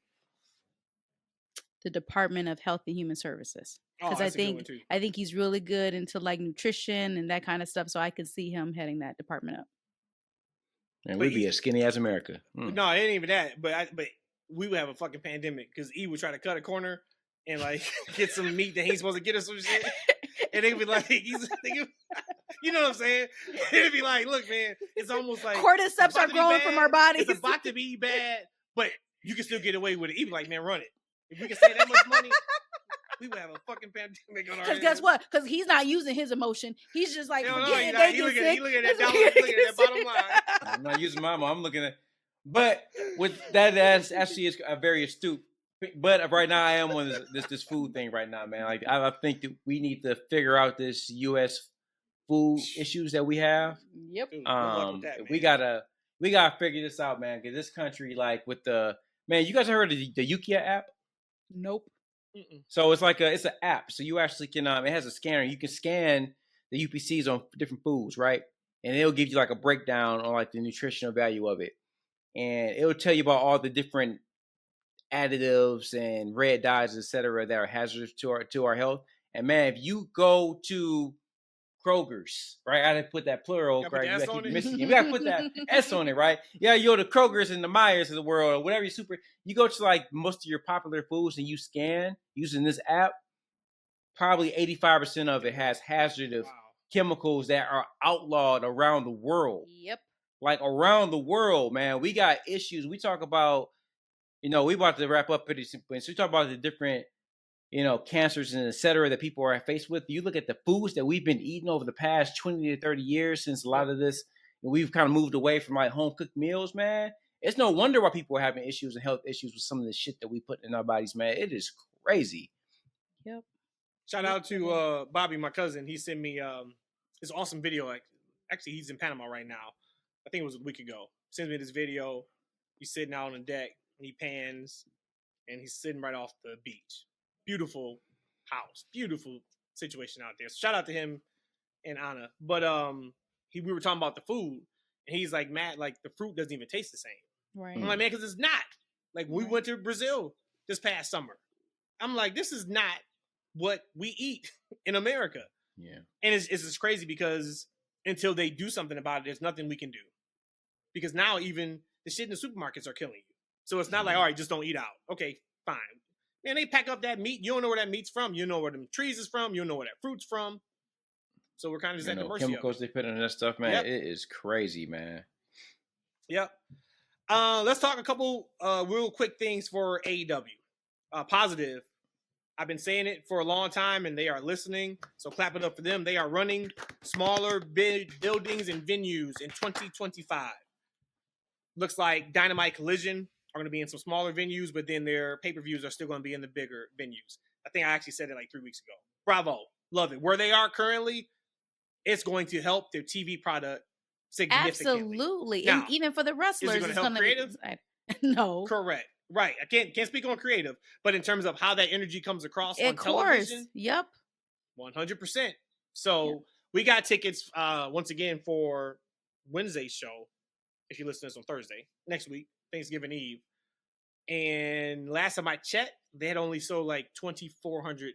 Department of Health and Human Services, Oh, because that's a good one too. I think he's really good into like nutrition and that kind of stuff. So I could see him heading that department up. And But we'd be as skinny as America. No, it ain't even that. But we would have a fucking pandemic because E would try to cut a corner and like get some meat that he ain't supposed to get or some shit. And they'd be like, you know what I'm saying? It'd be like, look, man, it's almost like cordyceps are growing from our bodies. It's about to be bad, but you can still get away with it. He'd be like, man, run it. If we can save that much money, we would have a fucking pandemic on our hands. Because guess what? Because he's not using his emotion. He's just like, He look looking at that dollar, looking at that bottom line. I'm not using my mom. I'm looking at, but with that actually is a very astute. But right now I am on this food thing right now, man. Like I think that we need to figure out this U.S. food issues that we have. Yep. Dude, good luck with that, We gotta figure this out, man. Because this country, like with the man, you guys heard of the Ukia app? Nope. So it's like it's an app. So you actually can it has a scanner. You can scan the UPCs on different foods, right? And it'll give you like a breakdown on like the nutritional value of it, and it'll tell you about all the different additives and red dyes, etc., that are hazardous to our health. And man, if you go to Kroger's, right? I didn't put that plural, right? You gotta keep missing it. We gotta put that S on it, right? Yeah, you're the Kroger's and the Myers of the world, or whatever. You go to like most of your popular foods and you scan using this app. Probably 85% of it has hazardous chemicals that are outlawed around the world. Yep. Like around the world, man, we got issues. We talk about, we about to wrap up pretty soon. So we talk about the different, cancers and et cetera that people are faced with. You look at the foods that we've been eating over the past 20 to 30 years since a lot of this, we've kind of moved away from like home cooked meals, man. It's no wonder why people are having issues and health issues with some of the shit that we put in our bodies, man. It is crazy. Yep. Shout out to Bobby, my cousin. He sent me this awesome video. Actually, he's in Panama right now. I think it was a week ago. Sends me this video. He's sitting out on the deck. And he pans, and he's sitting right off the beach. Beautiful house, beautiful situation out there. So shout out to him and Anna. But we were talking about the food, and he's like, Matt, like the fruit doesn't even taste the same. Right. I'm like, man, because it's not. Like we went to Brazil this past summer. I'm like, this is not what we eat in America. Yeah. And it's just crazy because until they do something about it, there's nothing we can do. Because now even the shit in the supermarkets are killing you. So it's not like, all right, just don't eat out. Okay, fine. Man, they pack up that meat. You don't know where that meat's from. You don't know where them trees is from. You don't know where that fruit's from. So we're kind of just at the mercy of chemicals they put in that stuff, man. Yep. It is crazy, man. Yep. Let's talk a couple real quick things for AEW. Positive. I've been saying it for a long time, and they are listening. So clap it up for them. They are running smaller buildings and venues in 2025. Looks like Dynamite Collision are going to be in some smaller venues, but then their pay-per-views are still going to be in the bigger venues. I think I actually said it like 3 weeks ago. Bravo. Love it. Where they are currently, it's going to help their TV product significantly. Absolutely. Now, and even for the wrestlers, it's going to help creative? No. Correct. Right. I can't speak on creative, but in terms of how that energy comes across on television. Yep. 100%. So we got tickets once again for Wednesday's show. If you listen to this on Thursday, next week, Thanksgiving Eve. And last time I checked, they had only sold like 2,400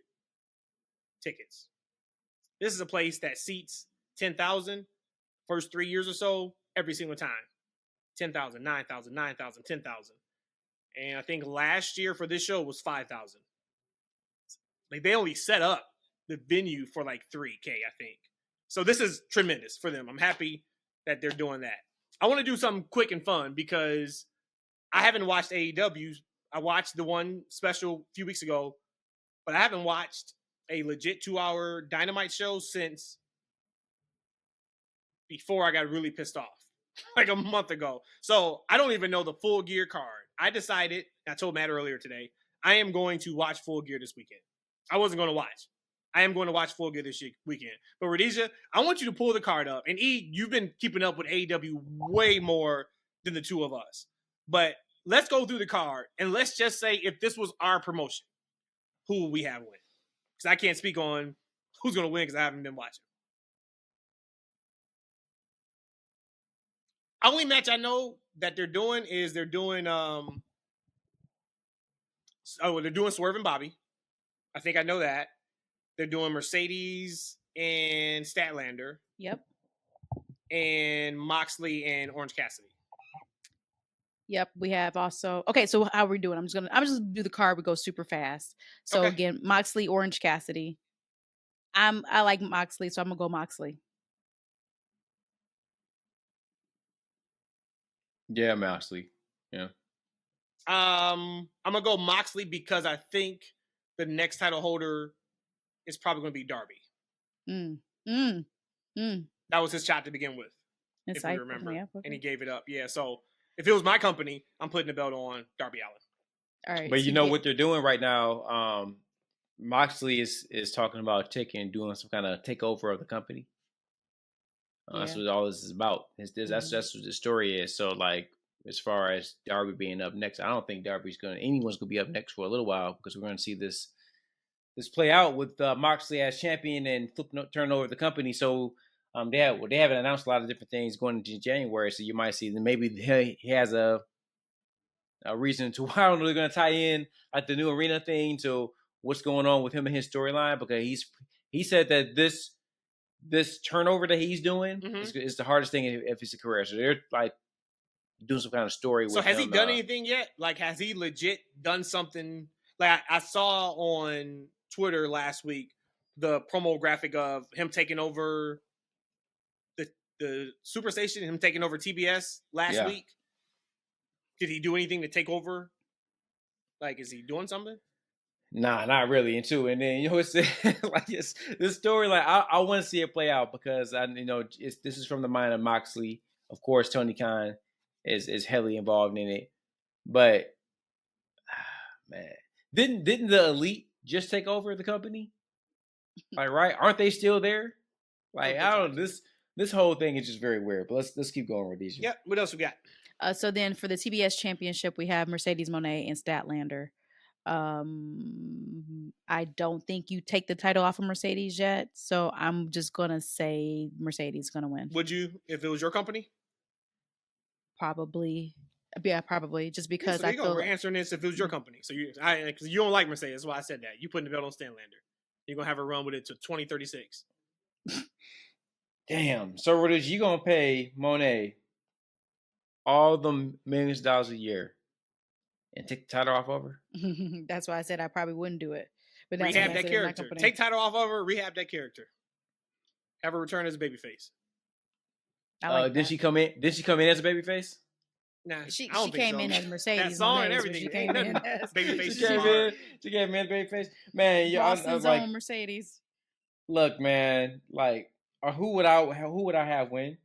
tickets. This is a place that seats 10,000 first 3 years or so every single time. 10,000, 9,000, 9,000, 10,000. And I think last year for this show was 5,000. Like they only set up the venue for like 3K, I think. So this is tremendous for them. I'm happy that they're doing that. I want to do something quick and fun because I haven't watched AEW. I watched the one special a few weeks ago, but I haven't watched a legit 2-hour Dynamite show since before I got really pissed off, like a month ago. So I don't even know the Full Gear card. I decided, I told Matt earlier today, I am going to watch Full Gear this weekend. I wasn't going to watch. I am going to watch Full Gear this weekend. But Rhodesia, I want you to pull the card up. And E, you've been keeping up with AEW way more than the two of us. But let's go through the card, and let's just say if this was our promotion, who would we have win? Because I can't speak on who's going to win because I haven't been watching. Only match I know that they're doing they're doing Swerve and Bobby. I think I know that. They're doing Mercedes and Statlander. Yep. And Moxley and Orange Cassidy. Yep, we have also. Okay, so how are we doing? I'm just gonna do the card. We go super fast. So again, Moxley, Orange Cassidy. I like Moxley, so I'm gonna go Moxley. Yeah, Moxley. Yeah. I'm gonna go Moxley because I think the next title holder is probably gonna be Darby. That was his shot to begin with, if you remember, and he gave it up. Yeah, so if it was my company, I'm putting the belt on Darby Allin. All right, but you know what they're doing right now. Moxley is talking about doing some kind of takeover of the company. That's what all this is about. That's what the story is. So, like, as far as Darby being up next, I don't think anyone's gonna be up next for a little while because we're gonna see this play out with Moxley as champion and turn over the company. So, they haven't announced a lot of different things going into January. So you might see that maybe he has a reason to. I don't know. They're gonna tie in like the new arena thing to what's going on with him and his storyline because he said that this turnover that he's doing is the hardest thing if it's a career. So they're like doing some kind of story. So has he done anything yet? Like, has he legit done something? Like I saw on Twitter last week the promo graphic of him taking over the Superstation, him taking over TBS last week. Did he do anything to take over? Like, is he doing something? Nah, not really. And then it's like this story. Like I want to see it play out because this is from the mind of Moxley. Of course, Tony Khan is heavily involved in it. But man, didn't the Elite just take over the company? Like, right? Aren't they still there? Like, I don't know. This whole thing is just very weird. But let's keep going with these. Yep. What else we got? So then for the TBS Championship, we have Mercedes Moné and Statlander. I don't think you take the title off of Mercedes yet, so I'm just gonna say Mercedes is gonna win. Would you, if it was your company? Probably, yeah, probably. Just because I feel we're answering this if it was your company. So because you don't like Mercedes, that's why I said that. You putting the belt on Statlander. You're gonna have her run with it to 2036. Damn. So what is you gonna pay Monet all the millions of dollars a year and take the title off of her? That's why I said I probably wouldn't do it. But that's rehab that character. Take title off of her. Rehab that character. Have her return as a babyface. Did she come in? Did she come in as a babyface? Nah, she came in as Mercedes. That song and everything. She came in as babyface. She came in as babyface. Man, I was like, Mercedes. Look, man, like, who would I have win?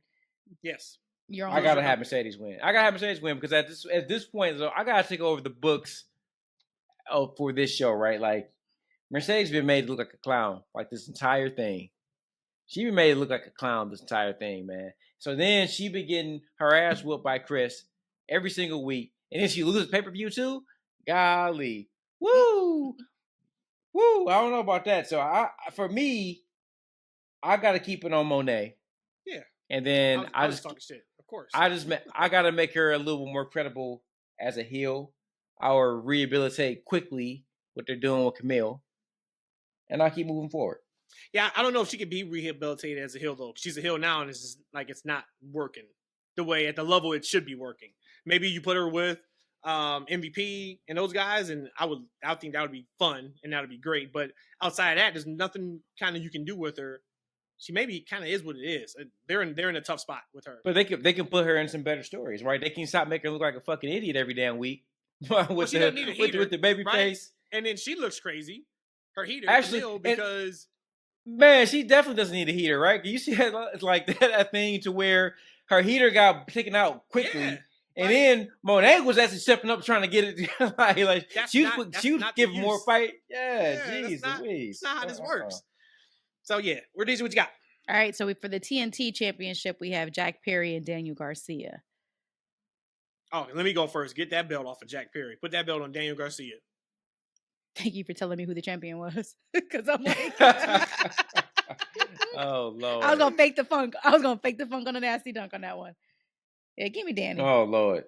Yes. I gotta have Mercedes win. I gotta have Mercedes win because at this point, I gotta take over the books. For this show, right? Like, Mercedes been made to look like a clown, like this entire thing. She been made to look like a clown this entire thing, man. So then she been getting her ass whooped by Chris every single week, and then she loses pay-per-view too. Golly, woo. I don't know about that. So for me, I gotta keep it on Monet. Yeah. And then I was talking shit. Of course. I gotta make her a little more credible as a heel. Or rehabilitate quickly what they're doing with Camille, and I keep moving forward. Yeah, I don't know if she could be rehabilitated as a heel though. She's a heel now, and it's just like it's not working the way at the level it should be working. Maybe you put her with MVP and those guys, and I think that would be fun and that would be great. But outside of that, there's nothing kind of you can do with her. She maybe kind of is what it is. They're in a tough spot with her. But they can put her in some better stories, right? They can stop making her look like a fucking idiot every damn week. with the baby face, and then she looks crazy. Her heater, actually, because man, she definitely doesn't need a heater, right? You see like that thing to where her heater got taken out quickly, and then Monet was actually stepping up trying to get it. like she was giving more fight. Yeah, jeez, that's not how this works. So yeah, what you got? All right, so for the TNT Championship, we have Jack Perry and Daniel Garcia. Oh, let me go first. Get that belt off of Jack Perry. Put that belt on Daniel Garcia. Thank you for telling me who the champion was. Because I'm like... oh, Lord. I was going to fake the funk on the nasty dunk on that one. Yeah, give me Danny. Oh Lord.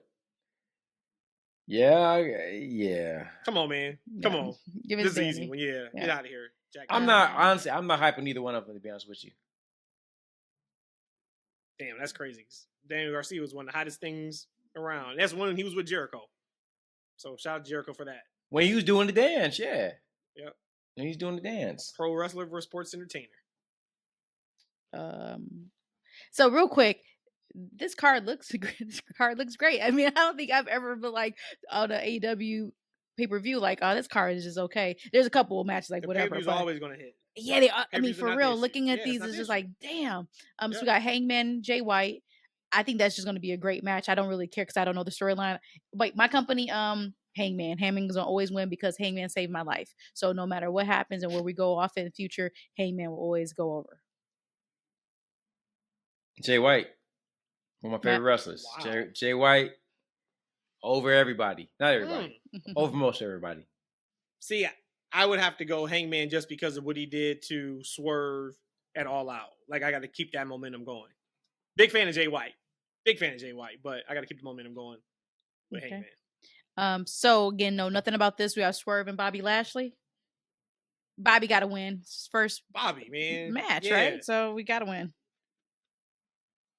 Yeah. Come on, man. Come Yeah, on. give This us is easy Danny. one. Yeah, get Yeah. out of here, Jack. I'm not honestly. I'm not hyping either one of them, to be honest with you. Damn, that's crazy. Daniel Garcia was one of the hottest things around. That's when he was with Jericho. So shout out to Jericho for that. When he was doing the dance, yeah. Yep. When he's doing the dance. Pro wrestler versus sports entertainer. So real quick, this card looks great. I mean, I don't think I've ever been like on an AEW pay-per-view like, oh, this card is just okay. There's a couple of matches like The whatever. pay-per-view's But always gonna hit. yeah, they are. I mean, Pay-per-views are for not the real, issue. looking at Yeah, it's these not is the just issue. like, damn. So Yeah. we got Hangman, Jay White. I think that's just going to be a great match. I don't really care because I don't know the storyline. But my company, Hangman's gonna always win because Hangman saved my life. So no matter what happens and where we go off in the future, Hangman will always go over. Jay White, one of my favorite wrestlers. Wow. Jay White over everybody, not everybody, over most everybody. See, I would have to go Hangman just because of what he did to Swerve at All Out. Like, I got to keep that momentum going. Big fan of Jay White. But I got to keep the momentum going with Hangman. So again, no, nothing about this. We have Swerve and Bobby Lashley. Bobby got to win. It's his first Bobby, man. match, right? So we got to win.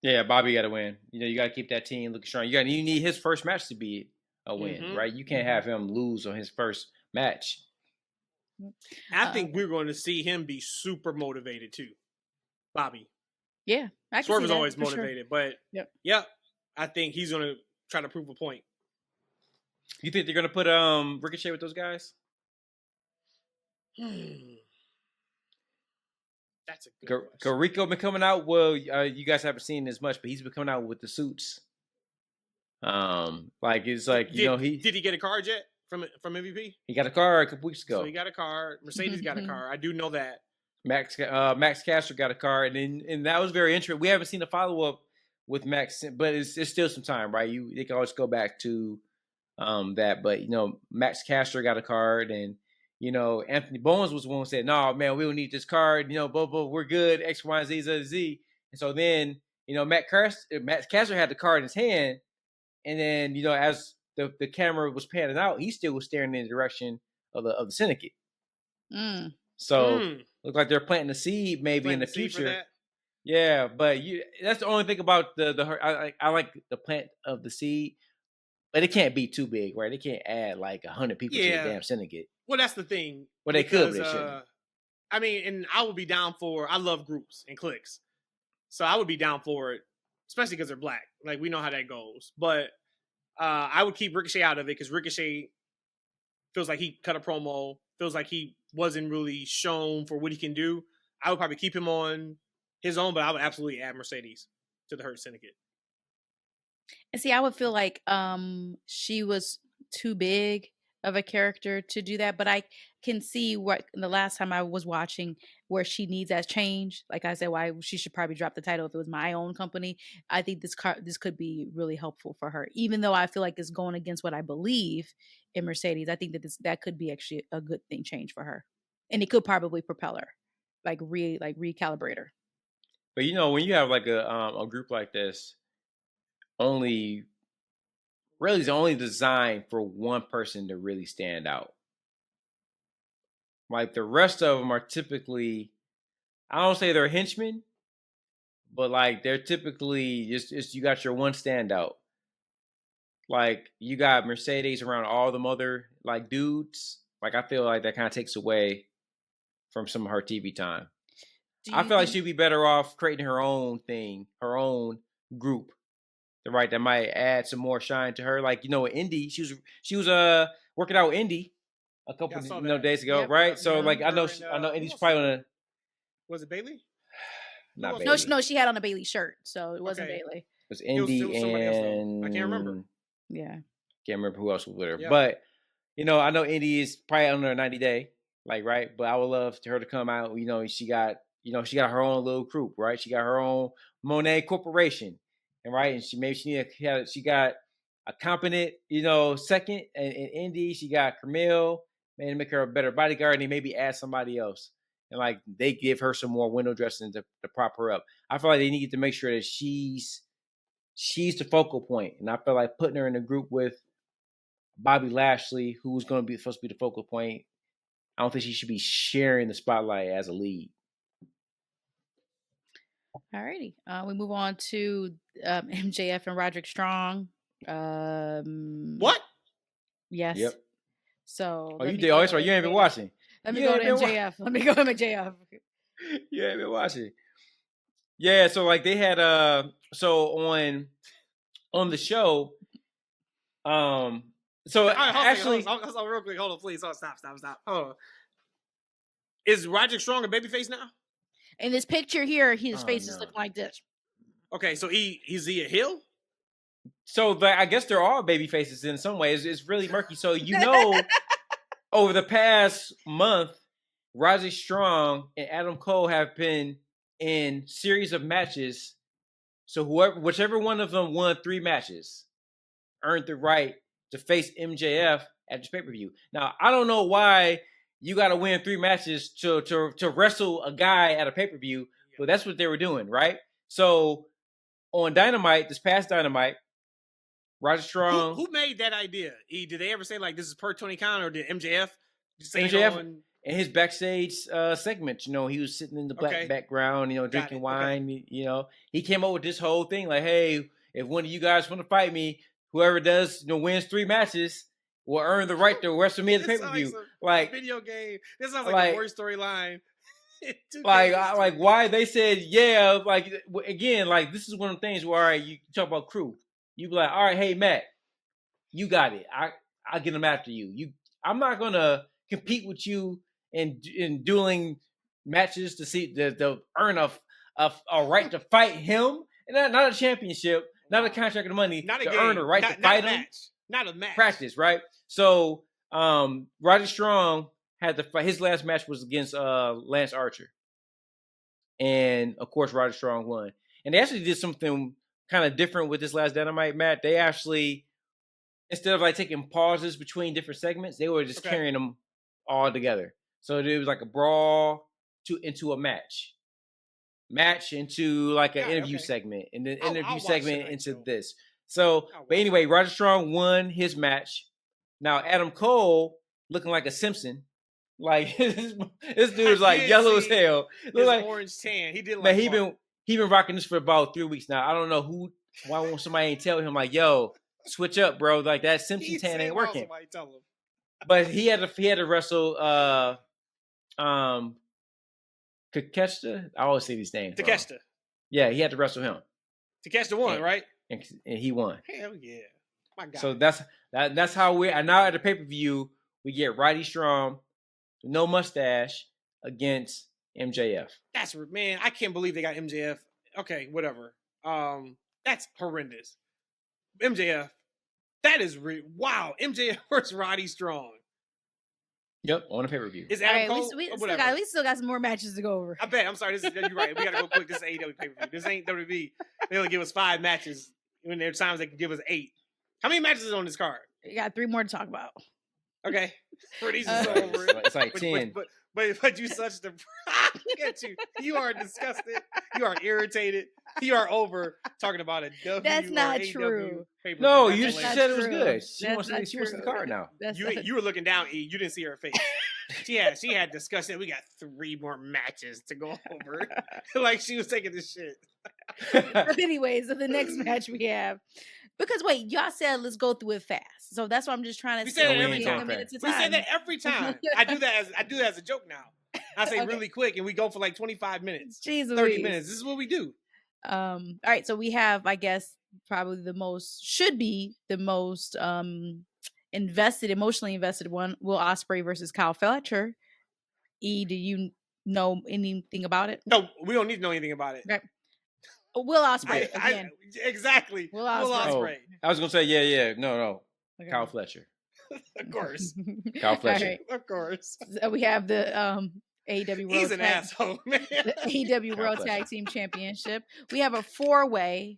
Yeah, Bobby got to win. You know, you got to keep that team looking strong. You need his first match to be a win, right? You can't have him lose on his first match. I think we're going to see him be super motivated too, Bobby. Yeah, Swerve is always motivated, sure. But yep, I think he's going to try to prove a point. You think they're going to put Ricochet with those guys? That's a good question. Rico been coming out. Well, you guys haven't seen as much, but he's been coming out with the suits. Like it's like did he get a card yet from MVP? He got a card a couple weeks ago. So he got a card. Mercedes got a card. I do know that. Max Caster got a card, and that was very interesting. We haven't seen a follow up with Max, but it's still some time, right? They can always go back to that, but Max Caster got a card, and Anthony Bowens was the one who said, "No, man, we don't need this card. But we're good. X, Y, and Z, Z, Z." And so then Max Caster had the card in his hand, and then as the camera was panning out, he still was staring in the direction of the syndicate. So look like they're planting the seed maybe in the future. Yeah, but that's the only thing about I like the plant of the seed, but it can't be too big, right? They can't add like 100 people to the damn syndicate. Well, that's the thing. Well, they could, but they shouldn't. I mean, and I would be down for. I love groups and cliques, so I would be down for it, especially because they're black. Like we know how that goes. But I would keep Ricochet out of it because Ricochet feels like he cut a promo. Feels like he wasn't really shown for what he can do. I would probably keep him on his own, but I would absolutely add Mercedes to the Hurt Syndicate. And see, I would feel like she was too big of a character to do that, but I can see what the last time I was watching where she needs that change. Like I said, why she should probably drop the title if it was my own company. I think this could be really helpful for her, even though I feel like it's going against what I believe in Mercedes. I think that could be actually a good thing change for her, and it could probably propel her, recalibrate her. But when you have like a group like this, it's only designed for one person to really stand out. Like the rest of them are typically, I don't say they're henchmen, but like they're typically just you got your one standout. Like you got Mercedes around all them other like dudes. Like I feel like that kind of takes away from some of her TV time. I feel like she'd be better off creating her own thing, her own group. Right, that might add some more shine to her. Like Indy, she was working out with Indy a couple days ago, right? So like I know Indy's probably on a. Was it Bailey? Not Bailey. No, she had on a Bailey shirt, so it wasn't Bailey. It was Indy and I can't remember. Yeah, can't remember who else was with her, but I know Indy is probably under a 90-day, like right. But I would love her to come out. She got her own little group, right? She got her own Monet Corporation. And right, and she got a competent, second in Indy. She got Camille, man, to make her a better bodyguard, and they maybe add somebody else, and like they give her some more window dressing to prop her up. I feel like they need to make sure that she's she's the focal point, and I feel like putting her in a group with Bobby Lashley, who's going to be supposed to be the focal point. I don't think she should be sharing the spotlight as a lead. Alrighty. We move on to MJF and Roderick Strong. What? Yes. Yep. So you did. Oh, that's right. You ain't been watching. Let me go to MJF. Let me go to MJF. You ain't been watching. Yeah. So like they had so on the show. So actually, hold on, real quick. Hold on, please. Oh, stop. Hold on. Is Roderick Strong a babyface now? In this picture here, his face is looking like this. Okay, so is he a heel? So I guess there are baby faces in some ways. It's really murky. So over the past month, Roderick Strong and Adam Cole have been in series of matches. So whichever one of them won 3 matches, earned the right to face MJF at this pay-per-view. Now, I don't know why you got to win 3 matches to wrestle a guy at a pay-per-view, but that's what they were doing, right? So on Dynamite, this past Dynamite, Roderick Strong. Who made that idea? Did they ever say like this is per Tony Khan, or did MJF say MJF in his backstage segment? You know, he was sitting in the background, you know, drinking wine. Okay. You know, he came up with this whole thing like, hey, if one of you guys want to fight me, whoever does, wins 3 matches will earn the right to wrestle me at the pay-per-view. Like video game. This sounds like the worst storyline. Like why they said like again, like this is one of the things where you talk about crew. You be like, all right, hey Matt, you got it. I get him after you. I'm not gonna compete with you in dueling matches to see to earn a right to fight him, and not a championship, not a contract of money, not a to game. Earn a right to fight him. Not a match. Practice, right? So Roderick Strong had to fight. His last match was against Lance Archer, and of course Roderick Strong won. And they actually did something kind of different with this last Dynamite match. They actually, instead of like taking pauses between different segments, they were just carrying them all together. So it was like a brawl into a match into like an interview segment, and then interview segment into this. So, but anyway, Roderick Strong won his match. Now Adam Cole looking like a Simpson. Like this dude is like yellow as hell. Look like orange tan. He did like he been rocking this for about 3 weeks now. I don't know why won't somebody ain't tell him like, yo, switch up, bro. Like that Simpson tan ain't working. Tell him. But he had to wrestle Takeshita. I always say these names. Takeshita. Yeah, he had to wrestle him. Takeshita won, right? And he won. Hell yeah. My God. So that's how we're now at the pay-per-view, we get Roddy Strong, no mustache, against MJF. That's man, I can't believe they got MJF. Okay, whatever. That's horrendous. MJF. That is wow. MJF versus Roddy Strong. Yep, on a pay-per-view. Is Adam Cole? We still got some more matches to go over. I bet. I'm sorry. You're right. We got to go quick. This is AEW pay-per-view. This ain't WWE. They only give us 5 matches. When there are times they can give us 8. How many matches is on this card? You got 3 more to talk about. Okay. For these is over. It's like 10. But you such the look at you. You are disgusted. You are irritated. You are over talking about a W. That's not true. No, you said it was good. She wants the card now. You were looking down, E. You didn't see her face. She had disgusted. We got 3 more matches to go over. Like she was taking this shit. But anyways, so the next match we have. Because wait, y'all said let's go through it fast. So that's why I'm just trying to say that every time. We say that every time. I do that as a joke now. I say really quick and we go for like 25 minutes. Jeez, 30 minutes. This is what we do. All right, so we have, I guess, probably should be the most emotionally invested one, Will Ospreay versus Kyle Fletcher. E, do you know anything about it? No, we don't need to know anything about it. Okay. Will Ospreay again. Exactly. Will Ospreay. I was gonna say no. Okay. Kyle Fletcher. Of course. Kyle Fletcher. Right. Of course. So we have the AEW World He's an asshole, man. The AEW World Tag Team Championship. We have a 4-way.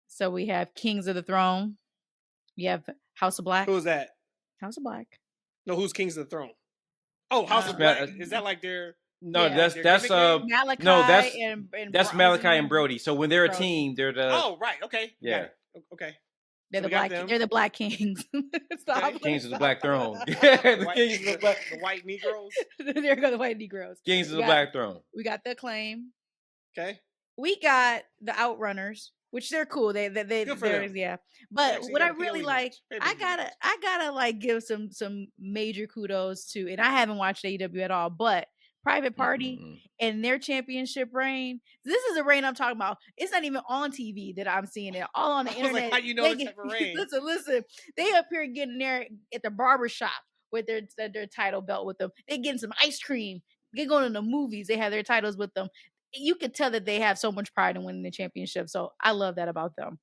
So we have Kings of the Throne. We have House of Black. Who's that? House of Black. No, who's Kings of the Throne? Oh, House of Black. Is that like their No, Yeah. that's Malachi no, that's and that's Bro- Malachi and Brody. So when they're a Brody. team, they're the Oh, right. Okay. Got yeah. it. Okay. They're So the we got black. them. They're the Black Kings. Stop. Okay. Kings of the Stop. Black Throne. The the white, Kings of the Black the white Negroes. There go the white Negroes. Kings of We the got- Black Throne. We got the Acclaim. Okay. We got the Outrunners, which they're cool. They Good for them. yeah. But Actually what I got a really POE like, match. I Pay-per-view gotta like give some major kudos to, and I haven't watched AEW at all, but Private Party Mm-mm. and their championship reign. This is the reign I'm talking about. It's not even on TV that I'm seeing it. All on the I was like, internet. how you know They the get- type of reign? Listen. They up here getting there at the barber shop with their title belt with them. They getting some ice cream. They going to the movies. They have their titles with them. You could tell that they have so much pride in winning the championship. So I love that about them.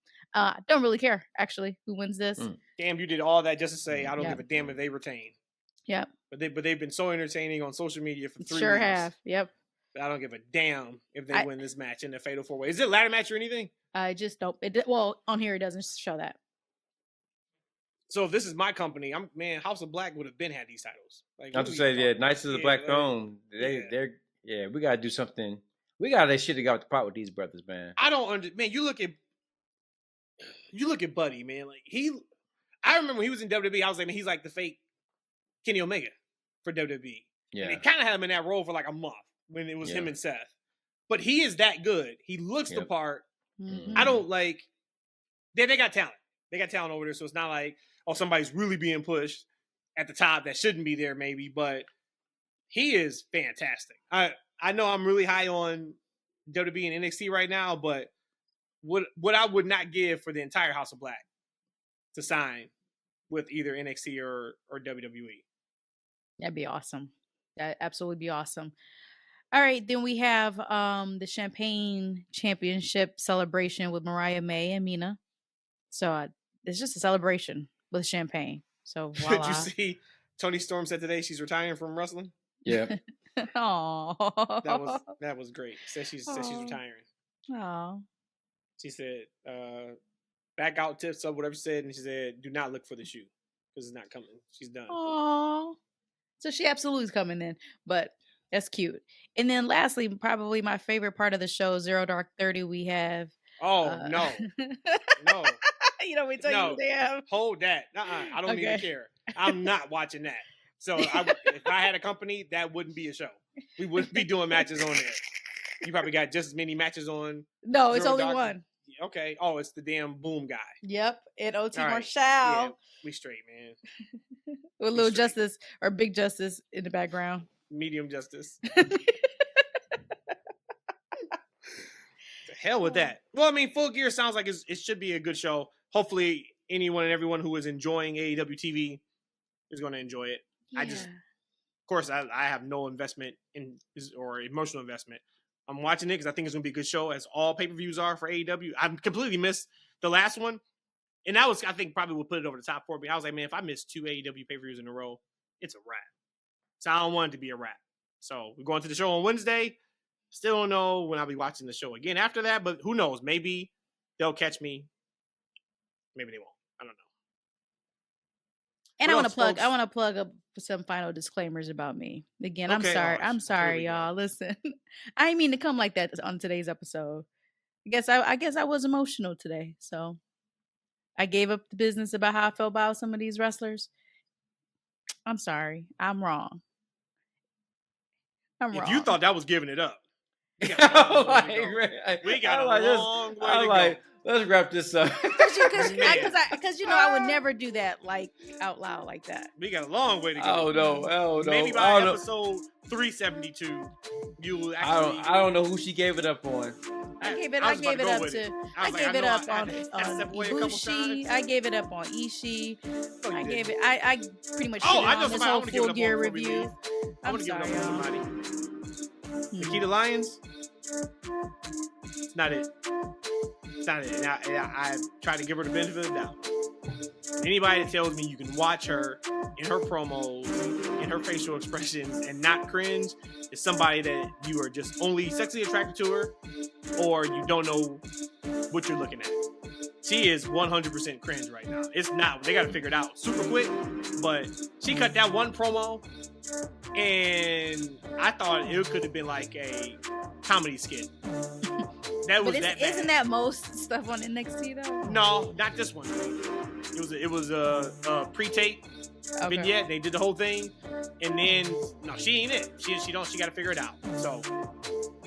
Don't really care actually who wins this. Mm. Damn, you did all that just to say I don't Yep. give a damn if they retain. Yep. But they've been so entertaining on social media for 3 Sure weeks. have. Yep. I don't give a damn if they I- win this match in the Fatal 4-Way. Is it a ladder match or anything? I just don't. Well, on here it doesn't show that. So if this is my company, House of Black would have been had these titles. Like, Not what to are say you that talking about? Knights of the Yeah, Black like, Throne, we gotta do something. We got that shit to go out the pot with these brothers, man. I don't man. You look at Buddy, man. Like I remember when he was in WWE. I was like, man, he's like the fake Kenny Omega for WWE. Yeah. And they kind of had him in that role for like a month when it was him Yeah. and Seth. But he is that good. He looks the Yep. part. Mhm. I don't like. They got talent. They got talent over there, so it's not like somebody's really being pushed at the top that shouldn't be there, maybe. But he is fantastic. I know I'm really high on WWE and NXT right now, but what I would not give for the entire House of Black to sign with either NXT or WWE. That'd be awesome. That'd absolutely be awesome. All right, then we have the Champagne Championship celebration with Mariah May and Mina. So it's just a celebration with champagne. So Did voila. you see Toni Storm said today she's retiring from wrestling? Yeah. Aww. That was great. Said she's Aw. retiring. Aw. She said, back out tips up, whatever she said, and she said, do not look for the shoe because it's not coming. She's done. Aw. So she absolutely is coming in, but that's cute. And then lastly, probably my favorite part of the show, Zero Dark 30, we have Oh no. No. You know, we tell No. you what they have. Hold that. I don't even Okay. care. I'm not watching that. So if I had a company, that wouldn't be a show. We wouldn't be doing matches on there. You probably got just as many matches on. No, it's Zero only Dark- one. Okay. Oh, it's the damn Boom guy. Yep, and OT All right. Marshall Yeah, we straight, man. with Little straight. Justice or Big Justice in the background. Medium justice. The hell with that. Well, I mean, Full Gear sounds like it should be a good show. Hopefully, anyone and everyone who is enjoying AEW TV is going to enjoy it. I just- Of course, I have no investment in or emotional investment. I'm watching it because I think it's going to be a good show, as all pay-per-views are for AEW. I completely missed the last one, and that was, I think, probably would put it over the top for me. I was like, man, if I miss 2 AEW pay-per-views in a row, it's a wrap. So I don't want it to be a wrap. So we're going to the show on Wednesday. Still don't know when I'll be watching the show again after that, but who knows? Maybe they'll catch me. Maybe they won't. I don't know. And What I want else, to plug. folks? I want to plug up some final disclaimers about me. Again, I'm Okay, sorry. oh, I'm here sorry, we go. y'all. Listen, I didn't mean to come like that on today's episode. I guess I was emotional today, so I gave up the business about how I felt about some of these wrestlers. I'm sorry. I'm wrong. I'm wrong. If you thought that was giving it up, we got a long way to go. We got a long way to go. Let's wrap this up. because you know I would never do that like out loud like that. We got a long way to go. Oh no. Maybe by episode 372, you will actually. I don't know who she gave it up on. I gave it was about up go to. with it. I was like, gave it know up I on had to step away a couple Ibushi. times. I gave it up on Ishii. No, you I didn't. gave it. I pretty much. Oh, shitted I know on this somebody I whole want to give it Full up Gear on before we leave. review. I I'm want to give it sorry, up on y'all. somebody. Nikita Lyons. It's not it. It's not it. And I try to give her the benefit of the doubt. Anybody that tells me you can watch her in her promos, in her facial expressions, and not cringe is somebody that you are just only sexually attracted to her, or you don't know what you're looking at. She is 100% cringe right now. It's not. They got to figure it out super quick. But she cut that one promo and I thought it could have been like a comedy skit. That was that bad. Isn't that most stuff on NXT though? No, not this one. It was a pre-tape vignette. They did the whole thing, and then no, she ain't it. She got to figure it out. So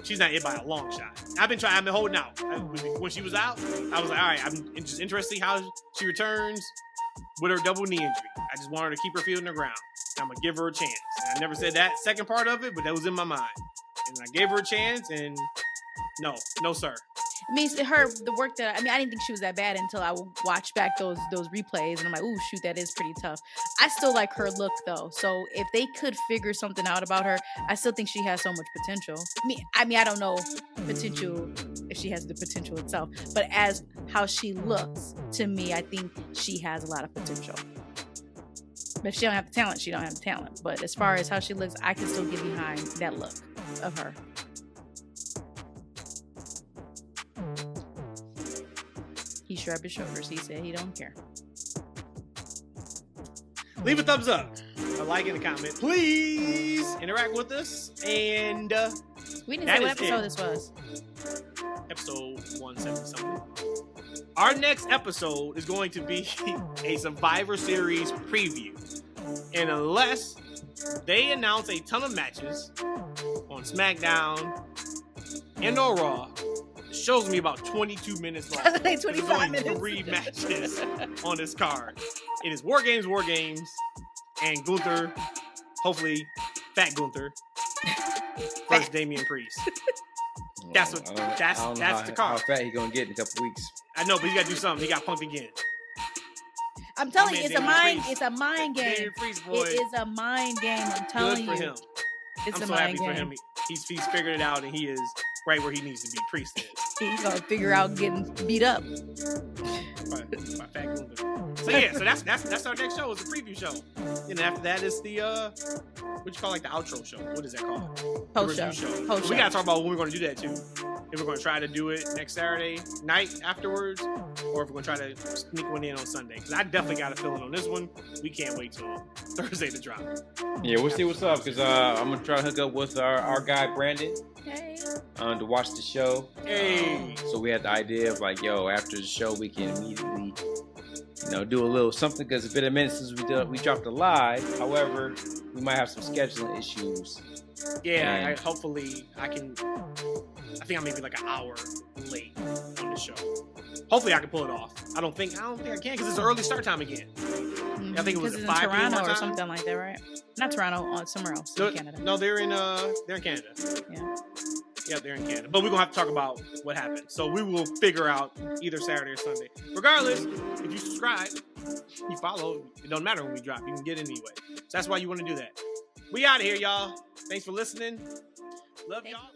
she's not it by a long shot. I've been holding out. When she was out, I was like, all right, I'm just interested to see how she returns with her double knee injury. I just want her to keep her feet on the ground. I'm gonna give her a chance. And I never said that second part of it, but that was in my mind. And I gave her a chance, and no, sir. I mean, the work that I didn't think she was that bad until I would watch back those replays, and I'm like, ooh, shoot, that is pretty tough. I still like her look though, so if they could figure something out about her, I still think she has so much potential. I mean, I don't know potential if she has the potential itself, but as how she looks to me, I think she has a lot of potential. But if she don't have the talent, she don't have the talent. But as far as how she looks, I can still get behind that look of her. He shrugged his shoulders. He said he don't care. Leave a thumbs up, a like, and a comment. Please interact with us. And we didn't say what episode this was. Episode 170 something. Our next episode is going to be a Survivor Series preview. And unless they announce a ton of matches on SmackDown and or Raw, the show's gonna be about 22 minutes long. 25 minutes. 3 matches on this card. It is War Games, and Gunther, hopefully Fat Gunther, versus Damian Priest. That's the card. How fat he gonna get in a couple weeks? I know, but he gotta do something. He got punked again. I'm telling you, it's a mind game. Damian Priest, boy. It is a mind game. I'm telling you. Good for him. It's I'm a so mind happy game. for him. He's figured it out, and he is right where he needs to be. Priest is. He's gonna figure out getting beat up. by Fat Gunther. So yeah, so that's our next show. It's a preview show. And after that is the what you call like the outro show. What is that called? Post show. We gotta talk about when we're gonna do that too. If we're gonna try to do it next Saturday night afterwards, or if we're gonna try to sneak one in on Sunday. Because I definitely got a feeling on this one. We can't wait till Thursday to drop. Yeah, we'll see what's up. Because I'm gonna try to hook up with our guy Brandon. Hey. To watch the show. Hey. So we had the idea of like, after the show we can immediately, do a little something because it's been a minute since we dropped a live. However, we might have some scheduling issues. Yeah, hopefully I can. I think I may be like an hour late on the show. Hopefully I can pull it off. I don't think I can because it's an early start time again. I think it was in 5 p.m. Toronto or something like that, right? Not Toronto, somewhere else in Canada. No, they're in Canada. Yeah, they're in Canada. But we're gonna have to talk about what happened. So we will figure out either Saturday or Sunday. Regardless, if you subscribe, you follow, it don't matter when we drop. You can get it anyway. So that's why you want to do that. We out of here, y'all. Thanks for listening. Love y'all.